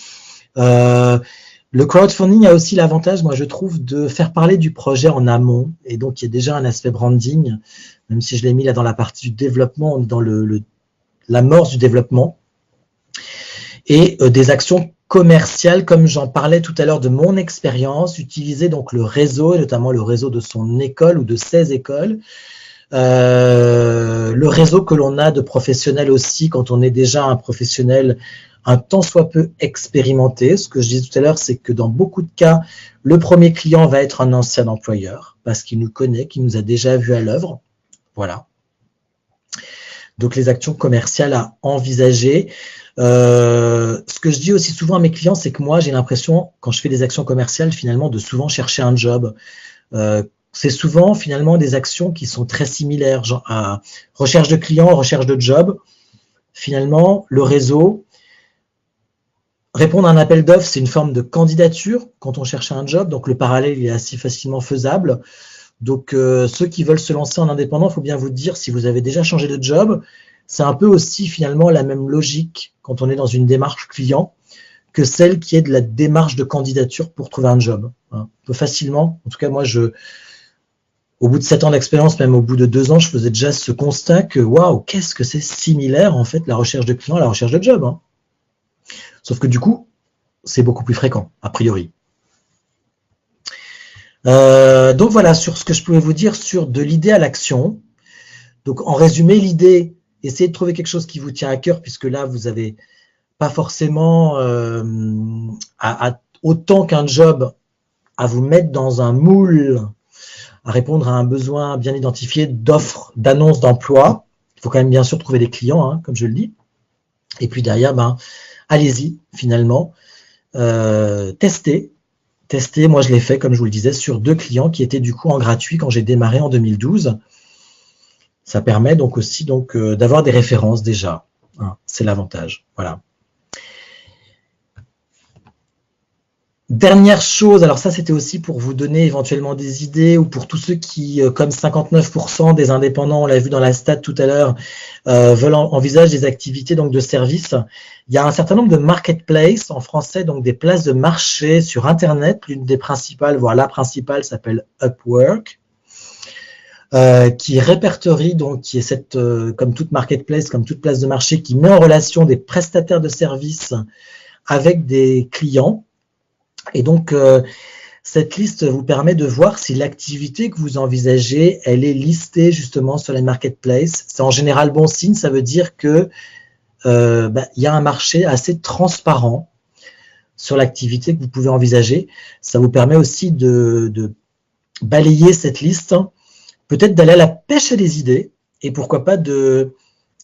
Le crowdfunding a aussi l'avantage, moi je trouve, de faire parler du projet en amont. Et donc il y a déjà un aspect branding, même si je l'ai mis là dans la partie du développement, on est dans l'amorce du développement. Et des actions commerciales, comme j'en parlais tout à l'heure de mon expérience, utiliser donc le réseau, et notamment le réseau de son école ou de ses écoles, le réseau que l'on a de professionnels aussi quand on est déjà un professionnel un tant soit peu expérimenté. Ce que je disais tout à l'heure, c'est que dans beaucoup de cas, le premier client va être un ancien employeur parce qu'il nous connaît, qu'il nous a déjà vu à l'œuvre. Voilà. Donc les actions commerciales à envisager. Ce que je dis aussi souvent à mes clients, c'est que moi, j'ai l'impression, quand je fais des actions commerciales, finalement, de souvent chercher un job. C'est souvent, finalement, des actions qui sont très similaires, genre à recherche de clients, recherche de job. Finalement, le réseau, répondre à un appel d'offres, c'est une forme de candidature quand on cherche un job. Donc, le parallèle il est assez facilement faisable. Donc, ceux qui veulent se lancer en indépendant, il faut bien vous dire, si vous avez déjà changé de job, c'est un peu aussi finalement la même logique quand on est dans une démarche client que celle qui est de la démarche de candidature pour trouver un job. On peut facilement, en tout cas moi, au bout de 7 ans d'expérience, même au bout de 2 ans, je faisais déjà ce constat que waouh, qu'est-ce que c'est similaire en fait la recherche de client à la recherche de job. Sauf que du coup, c'est beaucoup plus fréquent, a priori. Donc voilà, sur ce que je pouvais vous dire sur de l'idée à l'action. Donc en résumé, l'idée, essayez de trouver quelque chose qui vous tient à cœur, puisque là, vous n'avez pas forcément autant qu'un job à vous mettre dans un moule, à répondre à un besoin bien identifié d'offres, d'annonces d'emploi. Il faut quand même bien sûr trouver des clients, comme je le dis. Et puis derrière, allez-y finalement, testez. Moi, je l'ai fait, comme je vous le disais, sur 2 clients qui étaient du coup en gratuit quand j'ai démarré en 2012. Ça permet donc aussi d'avoir des références déjà. C'est l'avantage. Voilà. Dernière chose, alors ça c'était aussi pour vous donner éventuellement des idées ou pour tous ceux qui, comme 59% des indépendants, on l'a vu dans la stat tout à l'heure, envisagent des activités donc de services. Il y a un certain nombre de marketplaces en français, donc des places de marché sur Internet. L'une des principales, voire la principale, s'appelle Upwork. Qui répertorie, donc qui est cette, comme toute marketplace, comme toute place de marché, qui met en relation des prestataires de services avec des clients. Et donc, cette liste vous permet de voir si l'activité que vous envisagez, elle est listée justement sur les marketplaces. C'est en général bon signe, ça veut dire que il y a un marché assez transparent sur l'activité que vous pouvez envisager. Ça vous permet aussi de balayer cette liste, peut-être d'aller à la pêche à des idées, et pourquoi pas de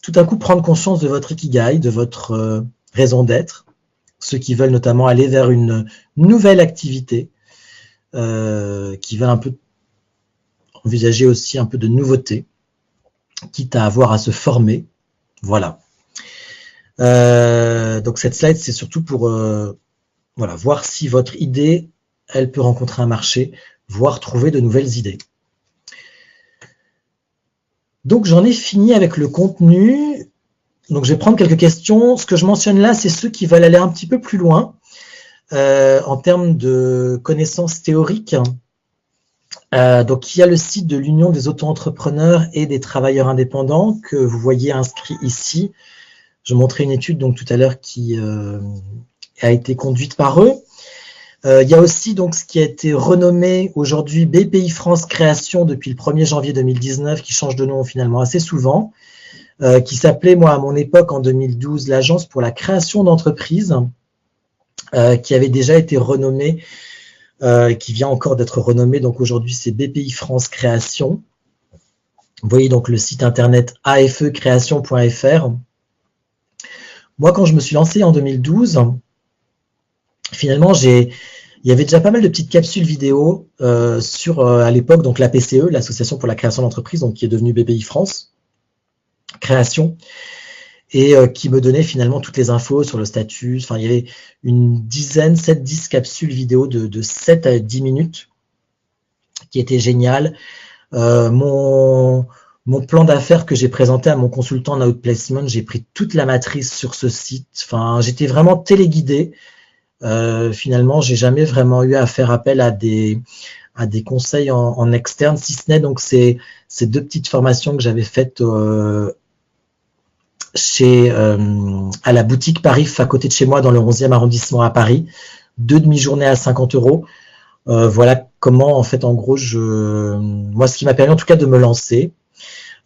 tout à coup prendre conscience de votre ikigai, de votre raison d'être, ceux qui veulent notamment aller vers une nouvelle activité, qui veulent un peu envisager aussi un peu de nouveauté, quitte à avoir à se former. Voilà. Donc cette slide, c'est surtout pour voilà, voir si votre idée, elle peut rencontrer un marché, voire trouver de nouvelles idées. Donc j'en ai fini avec le contenu. Donc je vais prendre quelques questions. Ce que je mentionne là, c'est ceux qui veulent aller un petit peu plus loin en termes de connaissances théoriques. Donc il y a le site de l'Union des auto-entrepreneurs et des travailleurs indépendants que vous voyez inscrit ici. Je montrais une étude donc tout à l'heure qui a été conduite par eux. Il y a aussi donc ce qui a été renommé aujourd'hui BPI France Création depuis le 1er janvier 2019, qui change de nom finalement assez souvent, qui s'appelait, moi, à mon époque, en 2012, l'Agence pour la création d'entreprises, qui avait déjà été renommée, qui vient encore d'être renommée, donc aujourd'hui c'est BPI France Création. Vous voyez donc le site internet afecreation.fr. Moi, quand je me suis lancé en 2012, finalement, il y avait déjà pas mal de petites capsules vidéo sur, à l'époque, donc la PCE, l'Association pour la création d'entreprise, donc qui est devenue BPI France Création, et qui me donnait finalement toutes les infos sur le statut. Enfin, il y avait une dizaine, 7-10 capsules vidéo de 7 à 10 minutes qui étaient géniales. Mon plan d'affaires que j'ai présenté à mon consultant en outplacement, j'ai pris toute la matrice sur ce site. Enfin, j'étais vraiment téléguidé. Finalement, j'ai jamais vraiment eu à faire appel à des conseils en externe, si ce n'est donc ces 2 petites formations que j'avais faites à la boutique Parif à côté de chez moi dans le 11e arrondissement à Paris, 2 demi-journées à 50 €. Voilà comment, en fait, en gros, moi, ce qui m'a permis en tout cas de me lancer.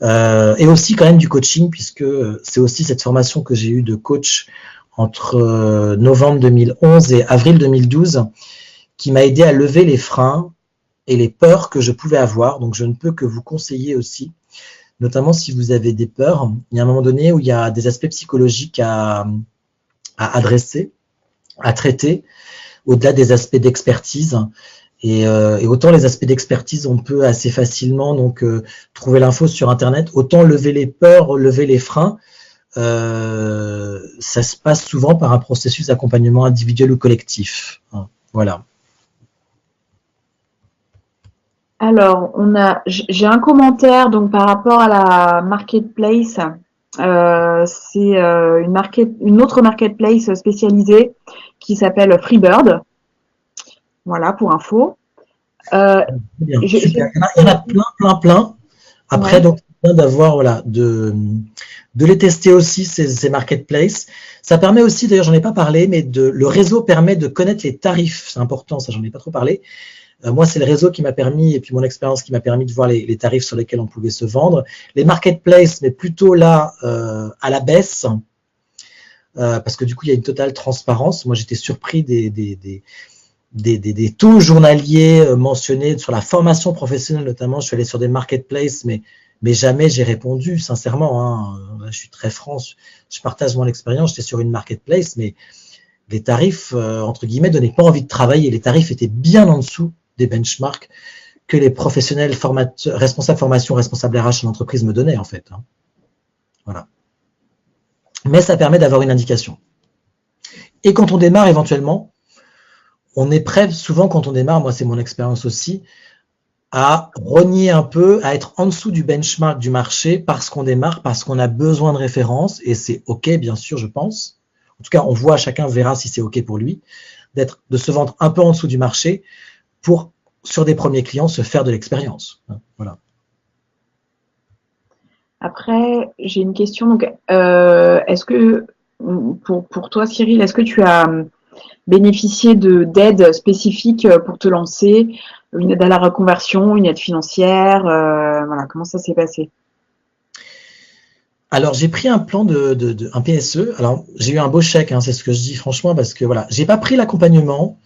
Et aussi quand même du coaching, puisque c'est aussi cette formation que j'ai eue de coach entre novembre 2011 et avril 2012 qui m'a aidé à lever les freins et les peurs que je pouvais avoir. Donc je ne peux que vous conseiller aussi, notamment si vous avez des peurs. Il y a un moment donné où il y a des aspects psychologiques à adresser, à traiter, au-delà des aspects d'expertise. Et autant les aspects d'expertise, on peut assez facilement donc trouver l'info sur Internet, autant lever les peurs, lever les freins, ça se passe souvent par un processus d'accompagnement individuel ou collectif. Voilà.
Alors, j'ai un commentaire donc par rapport à la marketplace. C'est une autre marketplace spécialisée qui s'appelle Freebird. Voilà, pour info.
Bien, super. Il y en a plein. Après, ouais. Donc, c'est bien d'avoir, voilà, de les tester aussi, ces marketplaces. Ça permet aussi, d'ailleurs, j'en ai pas parlé, mais le réseau permet de connaître les tarifs. C'est important, ça, j'en ai pas trop parlé. Moi, c'est le réseau qui m'a permis, et puis mon expérience qui m'a permis de voir les tarifs sur lesquels on pouvait se vendre. Les marketplaces, mais plutôt là, à la baisse, parce que du coup, il y a une totale transparence. Moi, j'étais surpris des taux journaliers mentionnés sur la formation professionnelle, notamment. Je suis allé sur des marketplaces, mais jamais j'ai répondu, sincèrement. Hein. Je suis très franc, je partage mon expérience. J'étais sur une marketplace, mais les tarifs, entre guillemets, donnaient pas envie de travailler. Les tarifs étaient bien en dessous des benchmarks que les professionnels responsables formation, responsables RH en entreprise me donnaient, en fait. Hein. Voilà. Mais ça permet d'avoir une indication. Et quand on démarre, éventuellement, on est prêt, souvent quand on démarre, moi c'est mon expérience aussi, à rogner un peu, à être en dessous du benchmark du marché parce qu'on démarre, parce qu'on a besoin de références, et c'est OK, bien sûr, je pense. En tout cas, on voit, chacun verra si c'est OK pour lui, de se vendre un peu en dessous du marché pour, sur des premiers clients, se faire de l'expérience. Voilà.
Après, j'ai une question. Donc, est-ce que, pour toi, Cyril, est-ce que tu as bénéficié d'aides spécifiques pour te lancer, une aide à la reconversion, une aide financière, voilà, comment ça s'est passé?
Alors, j'ai pris un plan un PSE. Alors, j'ai eu un beau chèque, hein, c'est ce que je dis franchement, parce que voilà, j'ai pas pris l'accompagnement.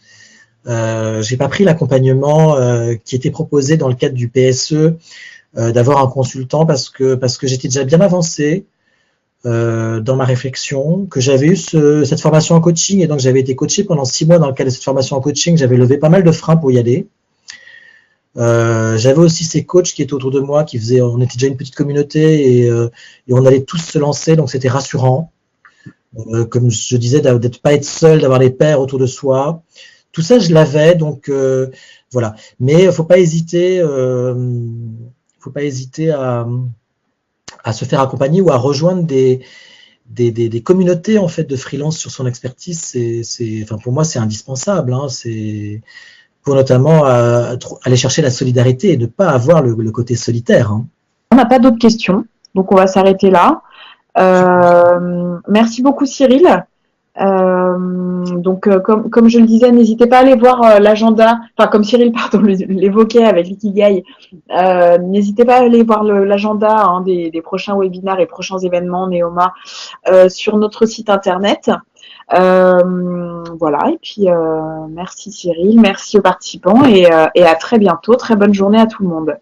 J'ai pas pris l'accompagnement qui était proposé dans le cadre du PSE, d'avoir un consultant parce que j'étais déjà bien avancé dans ma réflexion, que j'avais eu cette formation en coaching et donc j'avais été coaché pendant 6 mois dans le cadre de cette formation en coaching. J'avais levé pas mal de freins pour y aller. J'avais aussi ces coachs qui étaient autour de moi, on était déjà une petite communauté et on allait tous se lancer, donc c'était rassurant. Comme je disais, d'être pas être seul, d'avoir les pairs autour de soi. Tout ça, je l'avais, donc voilà. Mais faut pas hésiter à se faire accompagner ou à rejoindre des communautés en fait de freelance sur son expertise. Enfin pour moi, c'est indispensable. Hein, c'est pour notamment aller chercher la solidarité et ne pas avoir le côté solitaire. Hein.
On n'a pas d'autres questions, donc on va s'arrêter là. Merci beaucoup Cyril. Comme je le disais, n'hésitez pas à aller voir l'agenda, enfin comme Cyril l'évoquait avec l'Ikigai, n'hésitez pas à aller voir l'agenda des prochains webinaires et prochains événements Neoma sur notre site internet. Voilà, et puis merci Cyril, merci aux participants et à très bientôt. Très bonne journée à tout le monde.